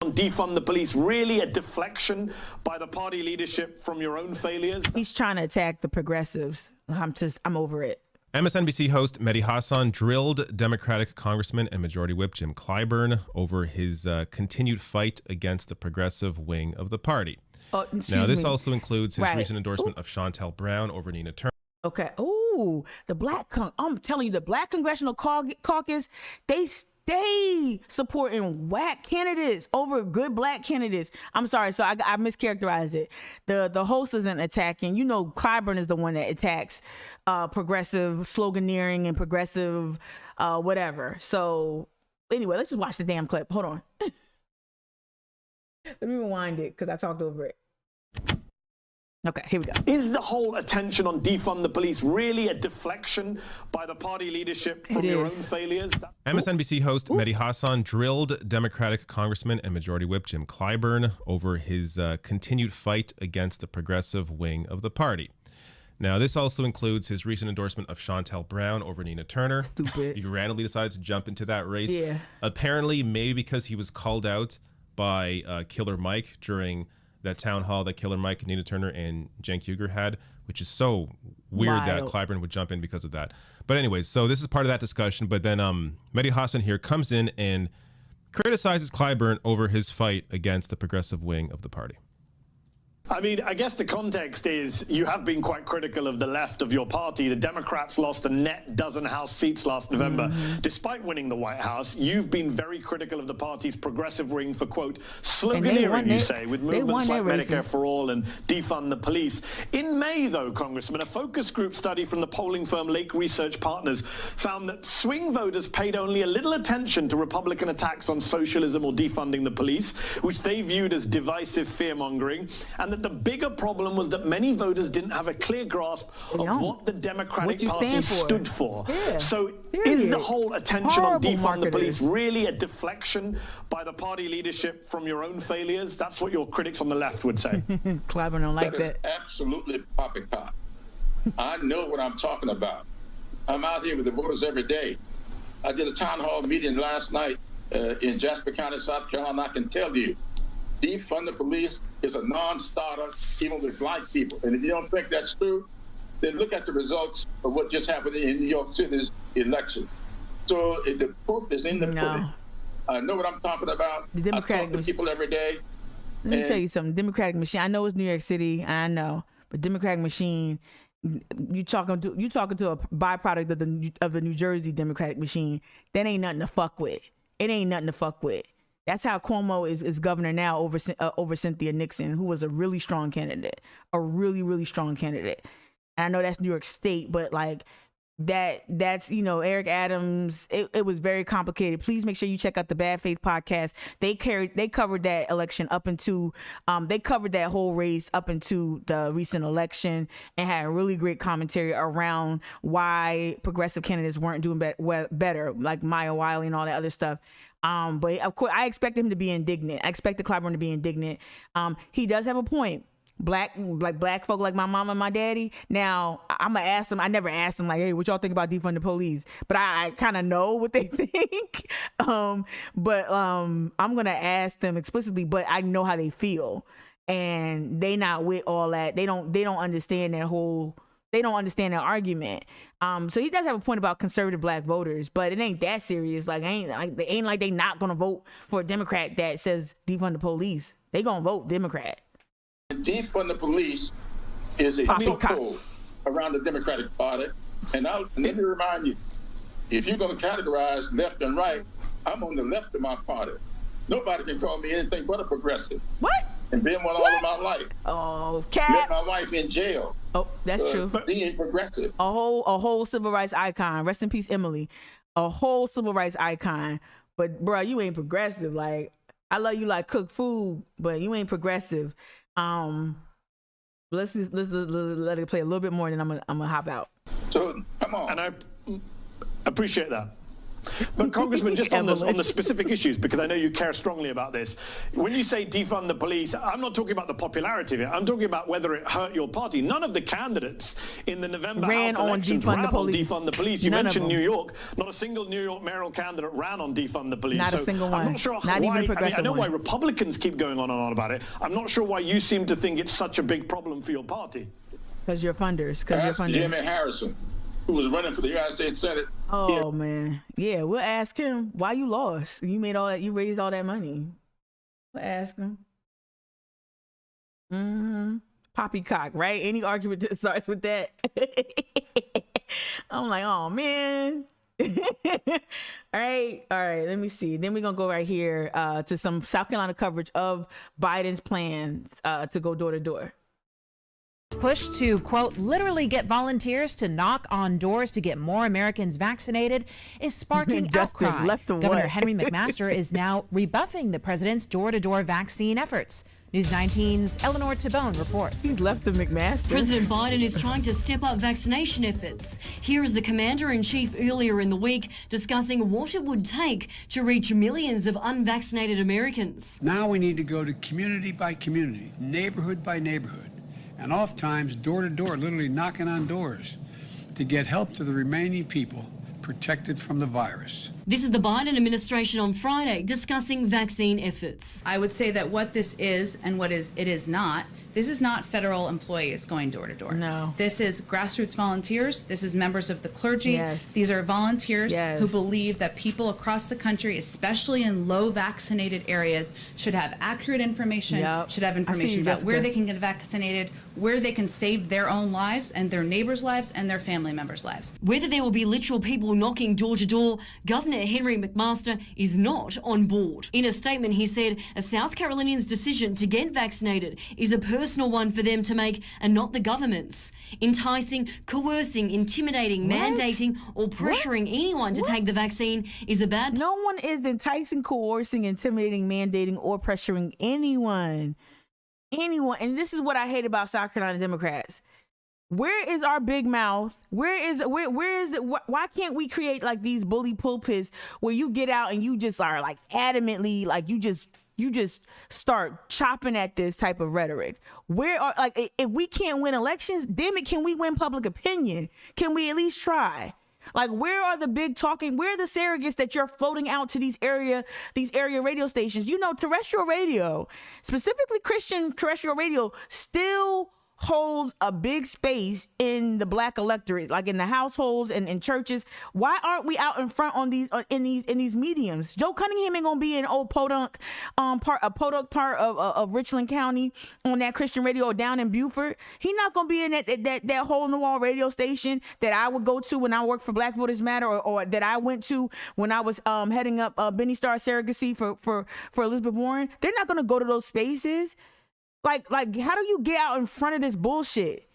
Defund the police, really a deflection by the party leadership from your own failures? He's trying to attack the progressives. I'm over it. MSNBC host Mehdi Hasan drilled Democratic Congressman and Majority Whip Jim Clyburn over his continued fight against the progressive wing of the party. Now, this also includes his recent endorsement of Shontel Brown over Nina Turner. Okay. Ooh, I'm telling you, the Black Congressional Caucus, they stay supporting whack candidates over good Black candidates. I'm sorry, so I mischaracterized it. The host isn't attacking. Clyburn is the one that attacks progressive sloganeering and progressive whatever. So anyway, let's just watch the damn clip. Hold on. Let me rewind it because I talked over it. Okay, here we go. Is the whole attention on defund the police really a deflection by the party leadership from your own failures? MSNBC host Mehdi Hasan drilled Democratic Congressman and Majority Whip Jim Clyburn over his continued fight against the progressive wing of the party. Now, this also includes his recent endorsement of Shontel Brown over Nina Turner. Stupid. He randomly decided to jump into that race. Yeah. Apparently, maybe because he was called out by Killer Mike during that town hall that Killer Mike, Nina Turner, and Cenk Uygur had, which is so weird that Clyburn would jump in because of that. But anyways, so this is part of that discussion. But then Mehdi Hasan here comes in and criticizes Clyburn over his fight against the progressive wing of the party. I mean, I guess the context is you have been quite critical of the left of your party. The Democrats lost a net dozen House seats last November. Despite winning the White House, you've been very critical of the party's progressive wing for, quote, sloganeering, you say, with movements like Medicare for All and defund the police. In May, though, Congressman, a focus group study from the polling firm Lake Research Partners found that swing voters paid only a little attention to Republican attacks on socialism or defunding the police, which they viewed as divisive fear-mongering, and that the bigger problem was that many voters didn't have a clear grasp of what the Democratic Party stood for. So is the whole attention on defund the police really a deflection by the party leadership from your own failures? That's what your critics on the left would say. Clyburn don't like that. That is absolutely poppycock. I know what I'm talking about. I'm out here with the voters every day. I did a town hall meeting last night in Jasper County, South Carolina. I can tell you, defund the police is a non-starter, even with black people. And if you don't think that's true, then look at the results of what just happened in New York City's election. So the proof is in the pudding. I know what I'm talking about. The Democratic I talk to people every day. Let me tell you something. Democratic machine. I know it's New York City. I know, but Democratic machine. You talking to a byproduct of the New Jersey Democratic machine. That ain't nothing to fuck with. It ain't nothing to fuck with. That's how Cuomo is governor now over Cynthia Nixon, who was a really strong candidate, a really, really strong candidate. And I know that's New York State, but like that's, you know, Eric Adams, it was very complicated. Please make sure you check out the Bad Faith podcast. They covered that election up into, they covered that whole race up into the recent election and had a really great commentary around why progressive candidates weren't doing better, like Maya Wiley and all that other stuff. But of course, I expect him to be indignant. I expect the Clyburn to be indignant. He does have a point. Black folk like my mom and my daddy. Now, I'm going to ask them. I never asked them like, hey, what y'all think about defund the police? But I kind of know what they think. I'm going to ask them explicitly, but I know how they feel. And they not with all that. They don't understand that they don't understand that argument. So he does have a point about conservative black voters, but it ain't that serious. Like, ain't like they not going to vote for a Democrat that says defund the police. They going to vote Democrat. Defund the police is a chokehold around the Democratic Party. And let me remind you, if you're going to categorize left and right, I'm on the left of my party. Nobody can call me anything but a progressive. What? And been one all of my life. Oh, Met my wife in jail. Oh, that's true. Being progressive. A whole civil rights icon. Rest in peace, Emily. A whole civil rights icon. But bro, you ain't progressive. Like, I love you like cook food, but you ain't progressive. Let's let it play a little bit more, then I'm gonna hop out. So come on. And I appreciate that. But Congressman, just on the specific issues, because I know you care strongly about this. When you say defund the police, I'm not talking about the popularity of it. I'm talking about whether it hurt your party. None of the candidates in the November House elections ran on defund the police. You mentioned New York. Not a single New York mayoral candidate ran on defund the police. Not a single one. I'm not sure not why. Even progressive I know why one. Republicans keep going on and on about it. I'm not sure why you seem to think it's such a big problem for your party. Because you're funders. Ask Jimmy Harrison, who was running for the United States Senate. Oh man, yeah, we'll ask him why you lost. You made all that. You raised all that money. We'll ask him. Poppycock, right? Any argument that starts with that. I'm like, oh man. All right. Let me see. Then we're gonna go right here to some South Carolina coverage of Biden's plan to go door to door. Push to, quote, literally get volunteers to knock on doors to get more Americans vaccinated is sparking outcry. Governor Henry McMaster is now rebuffing the president's door-to-door vaccine efforts. News 19's Eleanor Tabone reports. He's left of McMaster. President Biden is trying to step up vaccination efforts. Here is the commander-in-chief earlier in the week discussing what it would take to reach millions of unvaccinated Americans. Now we need to go to community by community, neighborhood by neighborhood, and oftentimes door to door, literally knocking on doors to get help to the remaining people protected from the virus. This is the Biden administration on Friday discussing vaccine efforts. I would say that what this is and what it is not, This is not federal employees going door to door. No. This is grassroots volunteers. This is members of the clergy. Yes. These are volunteers Yes. who believe that people across the country, especially in low vaccinated areas, should have accurate information, Yep. should have I see information you, about where Jessica. they can get vaccinated, where they can save their own lives and their neighbors' lives and their family members' lives. Whether there will be literal people knocking door to door, Governor Henry McMaster is not on board. In a statement, he said a South Carolinian's decision to get vaccinated is a personal one for them to make and not the government's. Enticing, coercing, intimidating, mandating, or pressuring anyone to take the vaccine is a bad. No one is enticing, coercing, intimidating, mandating, or pressuring anyone. And this is what I hate about South Carolina Democrats. Where is our big mouth? Where is it? Why can't we create like these bully pulpits where you get out and you just are like adamantly like you just start chopping at this type of rhetoric? Where are, like, if we can't win elections, damn it, can we win public opinion? Can we at least try? Like, where are the big talking? Where are the surrogates that you're floating out to these area radio stations? You know, terrestrial radio, specifically Christian terrestrial radio, still holds a big space in the black electorate, like in the households and in churches. Why aren't we out in front on these in these mediums? Joe Cunningham ain't gonna be in old Podunk part of Richland County on that Christian radio, or down in Beaufort. He not gonna be in that hole in the wall radio station that I would go to when I worked for Black Voters Matter, or that I went to when I was heading up Benny Starr surrogacy for Elizabeth Warren. They're not gonna go to those spaces. Like, how do you get out in front of this bullshit?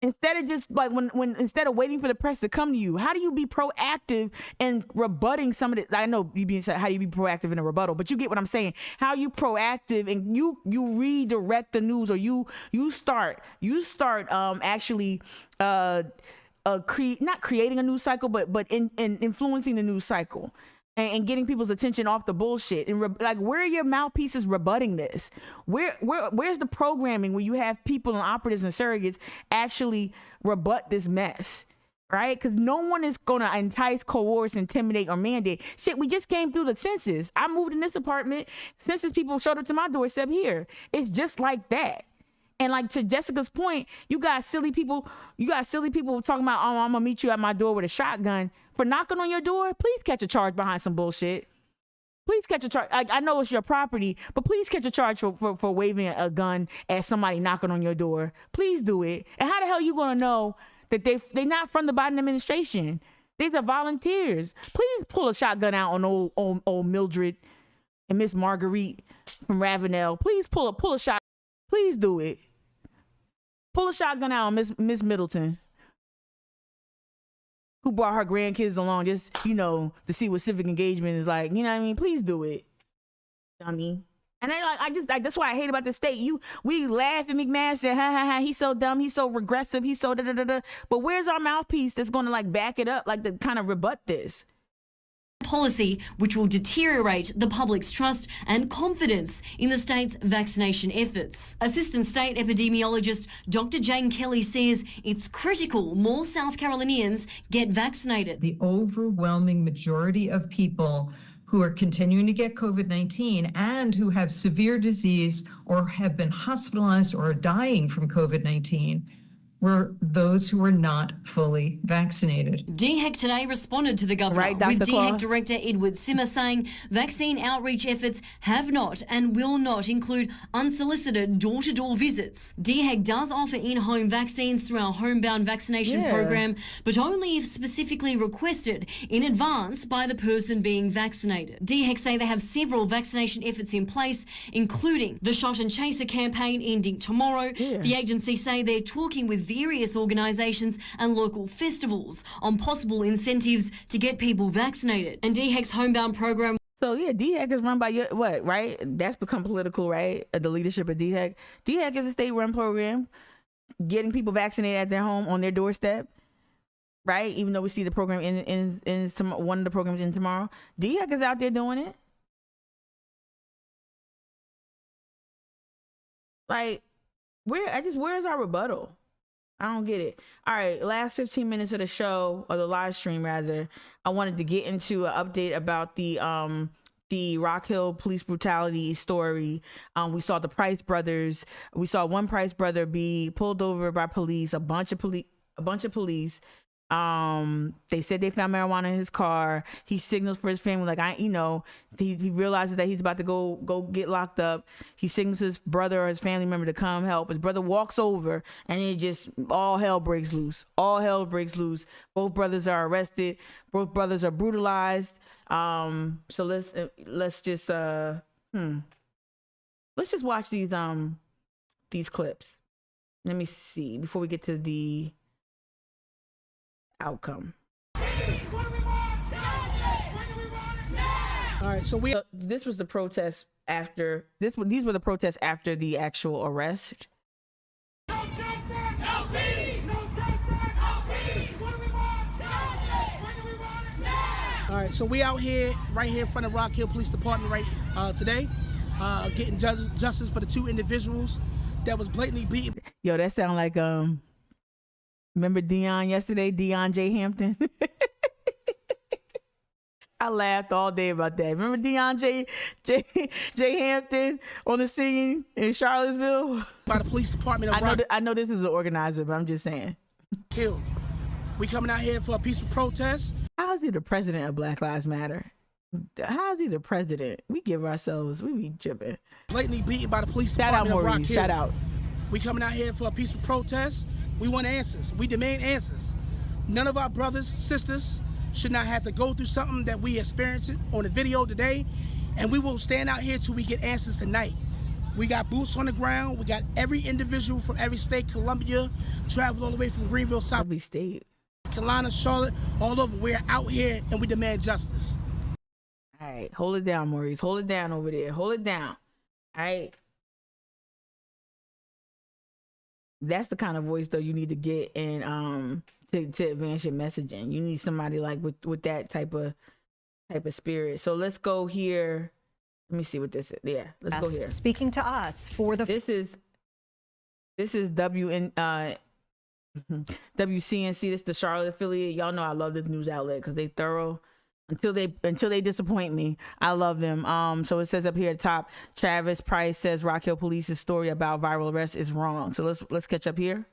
Instead of just like instead of waiting for the press to come to you, how do you be proactive in rebutting some of it? I know you being said, how do you be proactive in a rebuttal? But you get what I'm saying. How you proactive and you redirect the news, or you start actually not creating a news cycle, but in influencing the news cycle. And getting people's attention off the bullshit, and like, where are your mouthpieces rebutting this? Where's the programming where you have people and operatives and surrogates actually rebut this mess, right? Because no one is gonna entice, coerce, intimidate, or mandate. Shit, we just came through the census. I moved in this apartment. Census people showed up to my doorstep here. It's just like that. And like, to Jessica's point, you got silly people talking about, oh, I'm gonna meet you at my door with a shotgun. For knocking on your door, please catch a charge behind some bullshit. Please catch a charge. I know it's your property, but please catch a charge for waving a gun at somebody knocking on your door. Please do it. And how the hell are you gonna know that they not from the Biden administration? These are volunteers. Please pull a shotgun out on old Mildred and Miss Marguerite from Ravenel. Please pull a shot. Please do it. Pull a shotgun out on Miss Middleton, who brought her grandkids along just, to see what civic engagement is like. You know what I mean? Please do it, dummy. And that's why I hate about the state. We laugh at McMaster, ha, he's so dumb, he's so regressive, he's so da-da-da-da. But where's our mouthpiece that's gonna like back it up, like to kind of rebut this? Policy which will deteriorate the public's trust and confidence in the state's vaccination efforts. Assistant State Epidemiologist Dr. Jane Kelly says it's critical more South Carolinians get vaccinated. The overwhelming majority of people who are continuing to get COVID-19 and who have severe disease or have been hospitalized or are dying from COVID-19 were those who were not fully vaccinated. DHEC today responded to the governor, with DHEC Director Edward Simmer saying vaccine outreach efforts have not and will not include unsolicited door-to-door visits. DHEC does offer in-home vaccines through our homebound vaccination program, but only if specifically requested in advance by the person being vaccinated. DHEC say they have several vaccination efforts in place, including the Shot and Chaser campaign ending tomorrow. The agency say they're talking with various organisations and local festivals on possible incentives to get people vaccinated. And DHEC's homebound program. So DHEC is run by right? That's become political, right? The leadership of DHEC. DHEC is a state-run program, getting people vaccinated at their home on their doorstep, right? Even though we see the program in one of the programs in tomorrow, DHEC is out there doing it. Like, where's our rebuttal? I don't get it. All right, last 15 minutes of the show, or the live stream rather, I wanted to get into an update about the the Rock Hill police brutality story. We saw the Price brothers. We saw one Price brother be pulled over by police, a bunch of police. They said they found marijuana in his car. He signals for his family, like, he realizes that he's about to go get locked up. He signals his brother or his family member to come help. His brother walks over, and it just, all hell breaks loose. All hell breaks loose. Both brothers are arrested. Both brothers are brutalized. So let's just watch these clips. Let me see before we get to the outcome. All right, so this was the protest after these were the protests after the actual arrest. All right, so we out here, right here in front of Rock Hill Police Department today, getting justice for the 2 individuals that was blatantly beaten. Yo, that sound like remember Deion yesterday, Deion J. Hampton? I laughed all day about that. Remember Deion J. Hampton on the scene in Charlottesville? By the police department. I know this is the organizer, but I'm just saying. Killed. We coming out here for a peaceful protest. How is he the president of Black Lives Matter? How is he the president? We be tripping. Blatantly beaten by the police department. Shout out, Maurice. Shout out. We coming out here for a peaceful protest. We want answers. We demand answers. None of our brothers, sisters should not have to go through something that we experienced on the video today. And we will stand out here till we get answers tonight. We got boots on the ground. We got every individual from every state. Columbia, traveled all the way from Greenville, South every state. Carolina, Charlotte, all over. We're out here and we demand justice. All right, hold it down, Maurice. Hold it down over there. Hold it down. All right. That's the kind of voice though you need to get and to advance your messaging. You need somebody like with that type of spirit. So let's go here. Let me see what this is. Yeah, let's go here. Speaking to us for the this is WCNC. This is the Charlotte affiliate. Y'all know I love this news outlet because they thorough. Until they disappoint me, I love them. So it says up here at top, Travis Price says Rock Hill Police's story about viral arrest is wrong. So let's catch up here.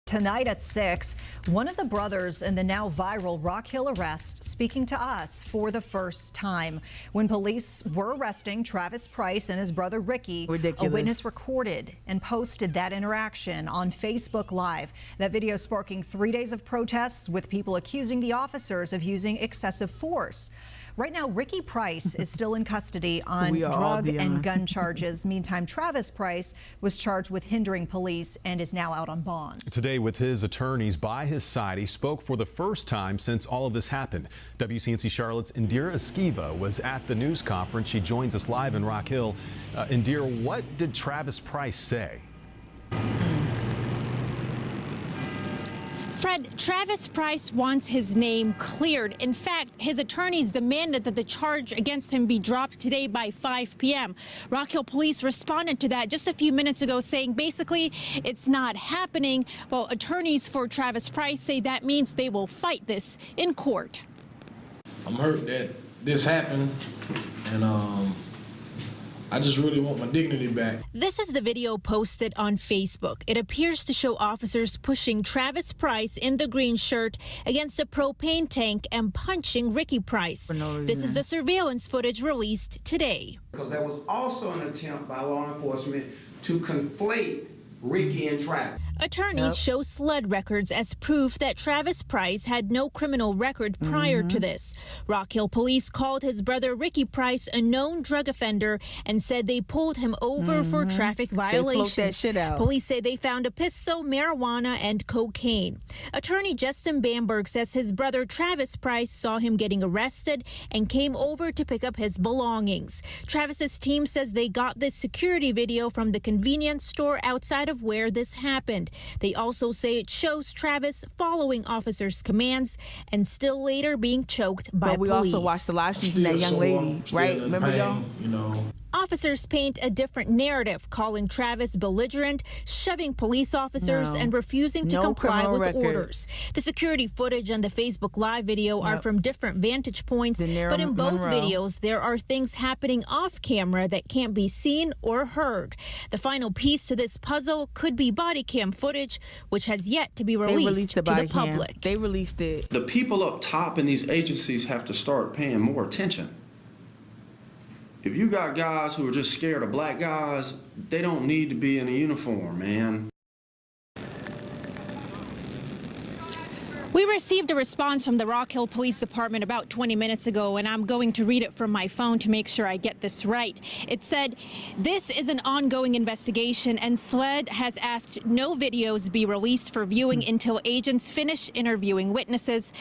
Tonight at 6, one of the brothers in the now viral Rock Hill arrest speaking to us for the first time. When police were arresting Travis Price and his brother Ricky, ridiculous. A witness recorded and posted that interaction on Facebook Live. That video sparking 3 days of protests with people accusing the officers of using excessive force. Right now, Ricky Price is still in custody on drug and gun charges. Meantime, Travis Price was charged with hindering police and is now out on bond. Today, with his attorneys by his side, he spoke for the first time since all of this happened. WCNC Charlotte's Indira Esquiva was at the news conference. She joins us live in Rock Hill. Indira, what did Travis Price say? Fred, Travis Price wants his name cleared. In fact, his attorneys demanded that the charge against him be dropped today by 5 p.m. Rock Hill Police responded to that just a few minutes ago, saying basically it's not happening. Well, attorneys for Travis Price say that means they will fight this in court. I'm hurt that this happened, and I just really want my dignity back. This is the video posted on Facebook. It appears to show officers pushing Travis Price in the green shirt against a propane tank and punching Ricky Price. This is the surveillance footage released today. Because there was also an attempt by law enforcement to conflate Ricky and Travis. Attorneys show SLED records as proof that Travis Price had no criminal record prior to this. Rock Hill Police called his brother Ricky Price a known drug offender and said they pulled him over for traffic violations. Police say they found a pistol, marijuana, and cocaine. Attorney Justin Bamberg says his brother Travis Price saw him getting arrested and came over to pick up his belongings. Travis's team says they got this security video from the convenience store outside of where this happened. They also say it shows Travis following officers' commands and still later being choked by police. But we also watched the live stream from that young lady, right? Remember, y'all? officers paint a different narrative, calling Travis belligerent, shoving police officers, and refusing to comply with orders. The security footage and the Facebook Live video are from different vantage points, but in both videos, there are things happening off camera that can't be seen or heard. The final piece to this puzzle could be body cam footage, which has yet to be released to the public. They released it. The people up top in these agencies have to start paying more attention. If you got guys who are just scared of black guys, they don't need to be in a uniform, man. We received a response from the Rock Hill Police Department about 20 minutes ago, and I'm going to read it from my phone to make sure I get this right. It said, "This is an ongoing investigation, and SLED has asked no videos be released for viewing until agents finish interviewing witnesses."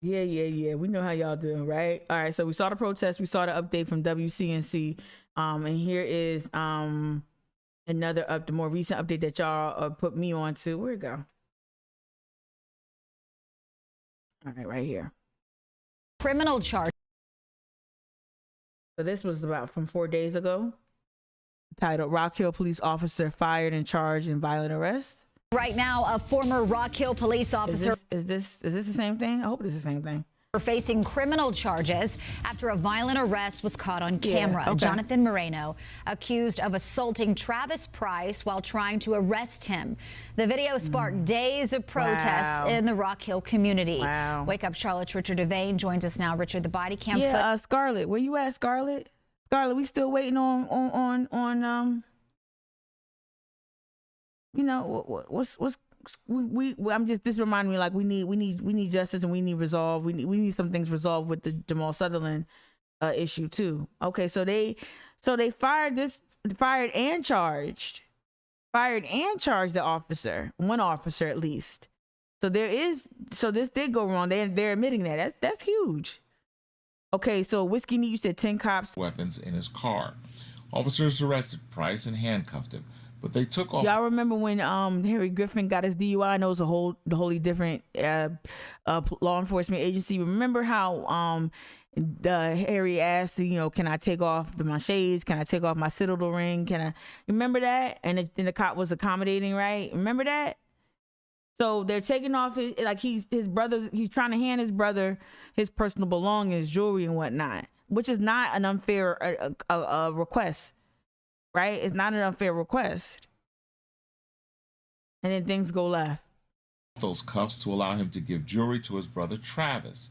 Yeah. We know how y'all doing, right? All right, so we saw the protest. We saw the update from WCNC. And here is another the more recent update that y'all put me on to. Where'd it go? All right here. Criminal charge. So this was from 4 days ago. Titled, Rock Hill Police Officer Fired and Charged in Violent Arrest. Right now, a former Rock Hill police officer. Is this the same thing? I hope it's the same thing. Facing criminal charges after a violent arrest was caught on camera. Jonathan Moreno accused of assaulting Travis Price while trying to arrest him. The video sparked days of protests in the Rock Hill community. Wake Up Charlotte's Richard Devane joins us now. Richard, the body cam footage. Scarlett, where you at, Scarlett? Scarlett, we still waiting on you know, I'm just, this reminded me, like, we need justice, and we need resolve. We need some things resolved with the Jamal Sutherland issue too. Okay, so they fired and charged the officer, one officer at least. So this did go wrong. They're admitting that. That's huge. Okay, so Whiskey Neat, you said 10 cops. Weapons in his car. Officers arrested Price and handcuffed him, but they took off. Y'all remember when Harry Griffin got his DUI? I know it's a wholly different law enforcement agency. Remember how Harry asked, can I take off my shades? Can I take off my citadel ring? Remember that? And the cop was accommodating, right? Remember that? So they're taking off his brother. He's trying to hand his brother his personal belongings, jewelry and whatnot, which is not an unfair request, right? It's not an unfair request. And then things go left. Those cuffs to allow him to give jewelry to his brother Travis.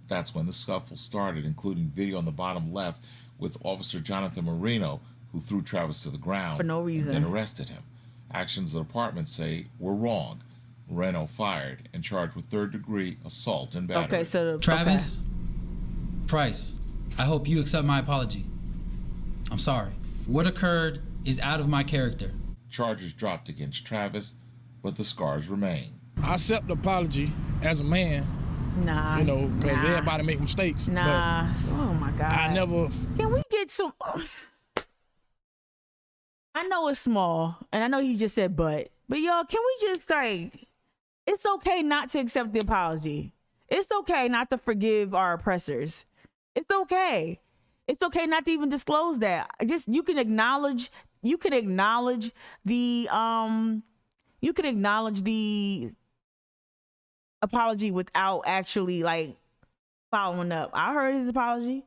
That's when the scuffle started, including video on the bottom left with Officer Jonathan Moreno, who threw Travis to the ground for no reason and then arrested him. Actions the department say were wrong. Moreno fired and charged with third-degree assault and battery. Okay, so Travis Price, I hope you accept my apology. I'm sorry. What occurred is out of my character. Charges dropped against Travis, but the scars remain. I accept the apology as a man. Nah. Because everybody make mistakes. Nah. Oh my God. I never. Can we get some? I know it's small, and I know he just said but y'all, can we just it's okay not to accept the apology. It's okay not to forgive our oppressors. It's okay. It's okay not to even disclose that. You can acknowledge the apology without actually following up. I heard his apology.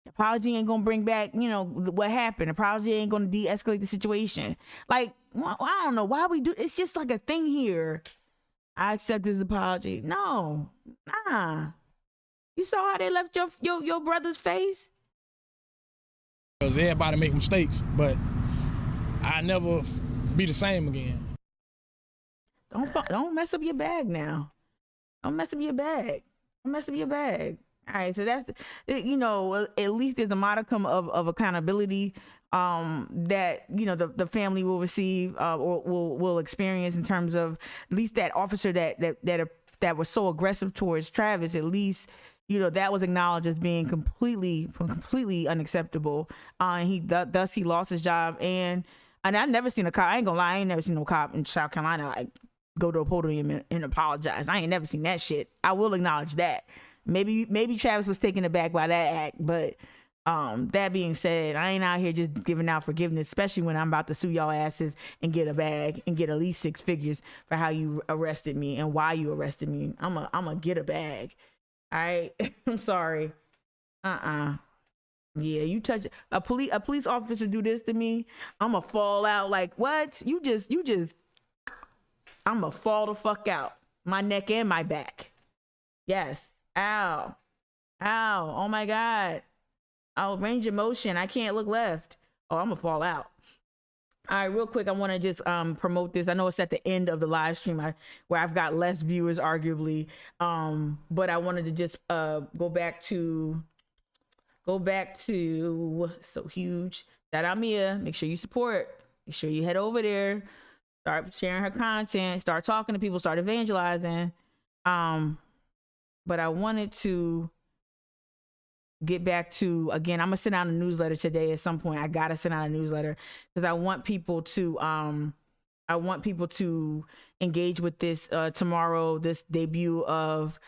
Apology ain't gonna bring back, what happened. Apology ain't gonna de-escalate the situation. I don't know why we do. It's just like a thing here. I accept his apology. No, nah. You saw how they left your brother's face? Because everybody make mistakes, but I never be the same again. Don't mess up your bag now. Don't mess up your bag. Don't mess up your bag. All right, so that's, at least there's a modicum of accountability that, the family will receive or will experience in terms of at least that officer that was so aggressive towards Travis. At least, that was acknowledged as being completely unacceptable. He lost his job. And I've never seen a cop. I ain't gonna lie, I ain't never seen no cop in South Carolina go to a podium and apologize. I ain't never seen that shit. I will acknowledge that. Maybe Travis was taken aback by that act, but that being said, I ain't out here just giving out forgiveness, especially when I'm about to sue y'all asses and get a bag and get at least 6 figures for how you arrested me and why you arrested me. I'm gonna get a bag. All right. I'm sorry. Yeah, you touch a police officer do this to me, I'm gonna fall out like, what? You just I'm gonna fall the fuck out. My neck and my back. Yes. Ow. Oh my God. Oh, range of motion. I can't look left. Oh, I'm gonna fall out. All right, real quick, I want to just promote this. I know it's at the end of the live stream where I've got less viewers, arguably, but I wanted to just go back to So Huge. Shout out Mia. Make sure you support. Make sure you head over there. Start sharing her content. Start talking to people. Start evangelizing. But I wanted to get back to, again, I'm gonna send out a newsletter today at some point. I gotta send out a newsletter because I want people to engage with this tomorrow, this debut of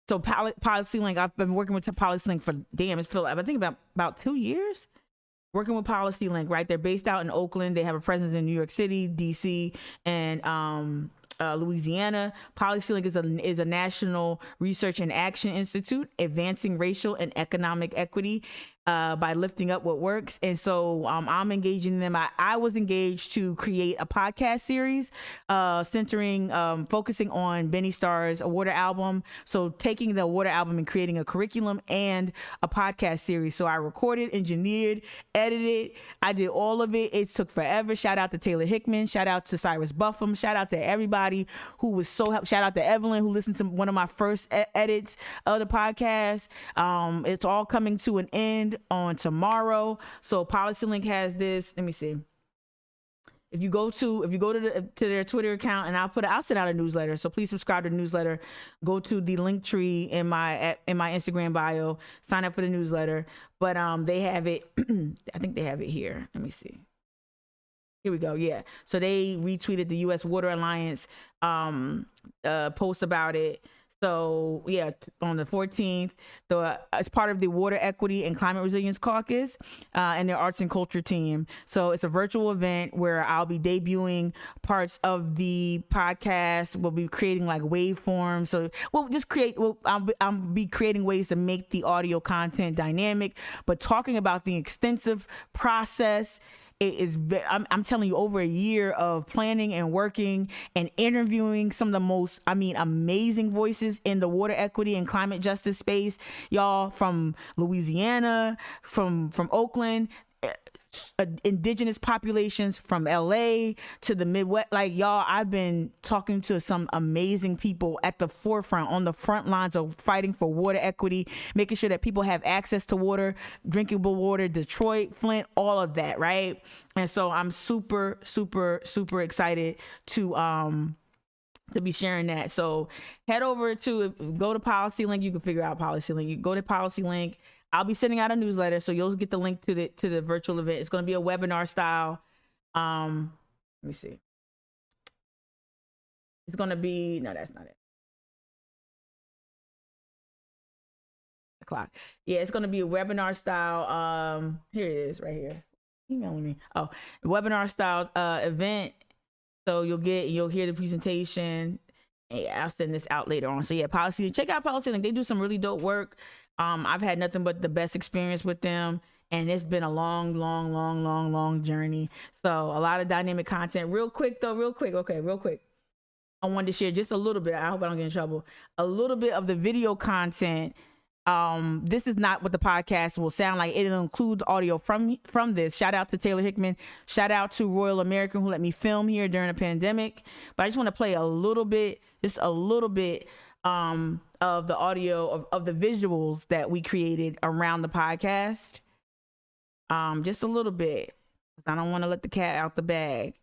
Policy Link. I've been working with Policy Link for I think about 2 years working with Policy Link, right? They're based out in Oakland. They have a presence in New York City, DC, and Louisiana. Policy Link is a national research and action institute advancing racial and economic equity by lifting up what works. And so I'm engaging them. I was engaged to create a podcast series focusing on Benny Starr's Water album. So taking the Water album and creating a curriculum and a podcast series. So I recorded, engineered, edited. I did all of it. It took forever. Shout out to Taylor Hickman. Shout out to Cyrus Buffum. Shout out to everybody who was so helpful. Shout out to Evelyn who listened to one of my first edits of the podcast. It's all coming to an end on tomorrow. So Policy Link has this. Let me see. If you go to their Twitter account, and I'll send out a newsletter. So please subscribe to the newsletter. Go to the link tree in my Instagram bio. Sign up for the newsletter. But they have it. I think they have it here. Let me see. Here we go. Yeah. So they retweeted the U.S. Water Alliance post about it. So yeah, on the 14th, it's part of the Water Equity and Climate Resilience Caucus and their arts and culture team. So it's a virtual event where I'll be debuting parts of the podcast. We'll be creating like waveforms. So I'll be creating ways to make the audio content dynamic, but talking about the extensive process. I'm telling you, over a year of planning and working and interviewing some of the most, amazing voices in the water equity and climate justice space, y'all, from Louisiana, from Oakland, indigenous populations from LA to the Midwest. Like, y'all, I've been talking to some amazing people at the forefront, on the front lines of fighting for water equity, making sure that people have access to water, drinkable water, Detroit, Flint, all of that, right? And so I'm super, super, super excited to be sharing that. So head over go to Policy Link. You can figure out Policy Link. You go to Policy Link. I'll be sending out a newsletter, so you'll get the link to the virtual event. It's going to be a webinar style. Let me see. It's going to be, no, that's not it. O'clock. Yeah, it's going to be a webinar style. Here it is, right here. Emailing me. Oh, webinar style event. So you'll hear the presentation. I'll send this out later on. So yeah, Policy. Check out Policy Link. They do some really dope work. I've had nothing but the best experience with them, and it's been a long journey. So a lot of dynamic content. Real quick. I wanted to share just a little bit. I hope I don't get in trouble. A little bit of the video content. This is not what the podcast will sound like. It'll include audio from this. Shout out to Taylor Hickman. Shout out to Royal American who let me film here during the pandemic. But I just want to play just a little bit of the audio of the visuals that we created around the podcast. Just a little bit. I don't want to let the cat out the bag.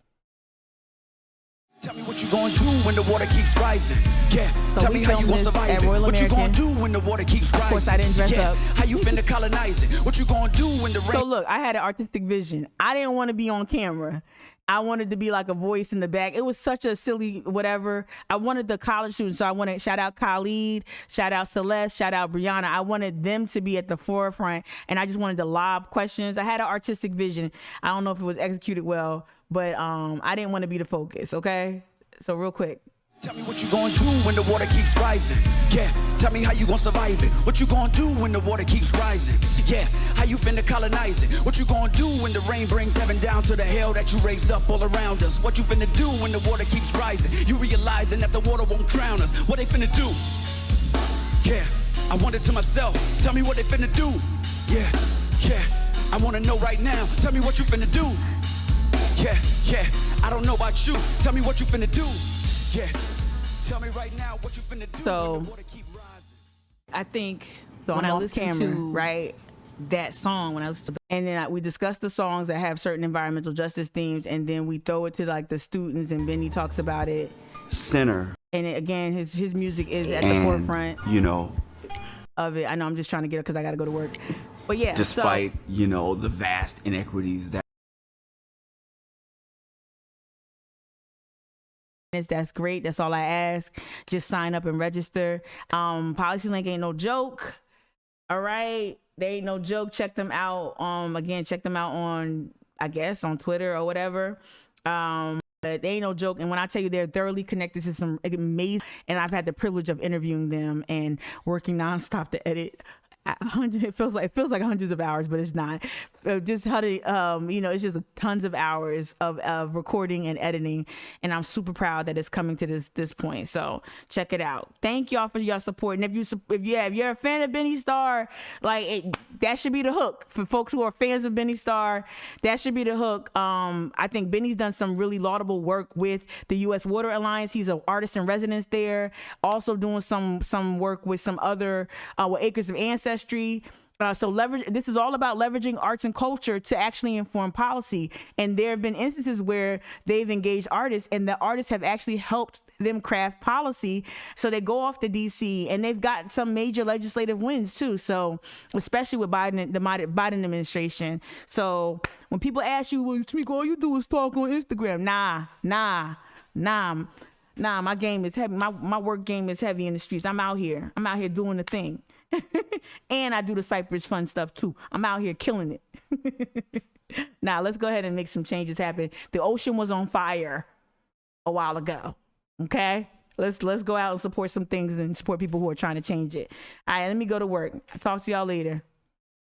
Tell me what you gonna do when the water keeps rising. Yeah, so tell me how you gonna survive it. What you gonna do when the water keeps rising? Of course, I didn't dress up. How you finna colonize it? What you gonna do when the rain? So look, I had an artistic vision. I didn't want to be on camera. I wanted to be like a voice in the back. It was such a silly whatever. I wanted the college students, so I wanted shout out Khalid, shout out Celeste, shout out Brianna. I wanted them to be at the forefront, and I just wanted to lob questions. I had an artistic vision. I don't know if it was executed well, but I didn't want to be the focus. Okay, so real quick. Tell me what you gonna do when the water keeps rising. Yeah, tell me how you gonna survive it. What you gonna do when the water keeps rising. Yeah, how you finna colonize it. What you gonna do when the rain brings heaven down to the hell that you raised up all around us. What you finna do when the water keeps rising. You realizing that the water won't drown us. What they finna do? Yeah, I wonder to myself. Tell me what they finna do. Yeah, I wanna know right now. Tell me what you finna do. Yeah, I don't know about you. Tell me what you finna do. Yeah, tell me right now what you finna do. So, I think when I listen to that song, when I listen to, and then we discuss the songs that have certain environmental justice themes, and then we throw it to like the students, and Benny talks about it. Center. And again, his music is at the forefront. You know, of it. I know I'm just trying to get it because I got to go to work. But yeah, despite you know the vast inequities that. That's great. That's all I ask. Just sign up and register. PolicyLink ain't no joke. All right, they ain't no joke. Check them out. Again, check them out on, I guess, on Twitter or whatever. But they ain't no joke. And when I tell you they're thoroughly connected to some amazing, and I've had the privilege of interviewing them and working nonstop to edit. It feels like hundreds of hours, but it's not. Just how to, it's just tons of hours of recording and editing, and I'm super proud that it's coming to this point. So check it out. Thank y'all for your support. And if you're a fan of Benny Starr, that should be the hook for folks who are fans of Benny Starr. That should be the hook. I think Benny's done some really laudable work with the U.S. Water Alliance. He's an artist in residence there. Also doing some work with some other with Acres of Ancestry. So this is all about leveraging arts and culture to actually inform policy. And there have been instances where they've engaged artists, and the artists have actually helped them craft policy. So they go off to DC, and they've got some major legislative wins too. So especially with the Biden administration. So when people ask you, well, Tamika, all you do is talk on Instagram. Nah, my game is heavy. My work game is heavy in the streets. I'm out here doing the thing. And I do the Cypress Fun stuff too. I'm out here killing it. Now let's go ahead and make some changes happen. The ocean was on fire a while ago. Okay, let's go out and support some things and support people who are trying to change it. All right, let me go to work. I'll talk to y'all later.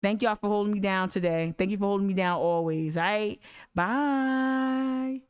Thank y'all for holding me down today. Thank you for holding me down always. All right, bye.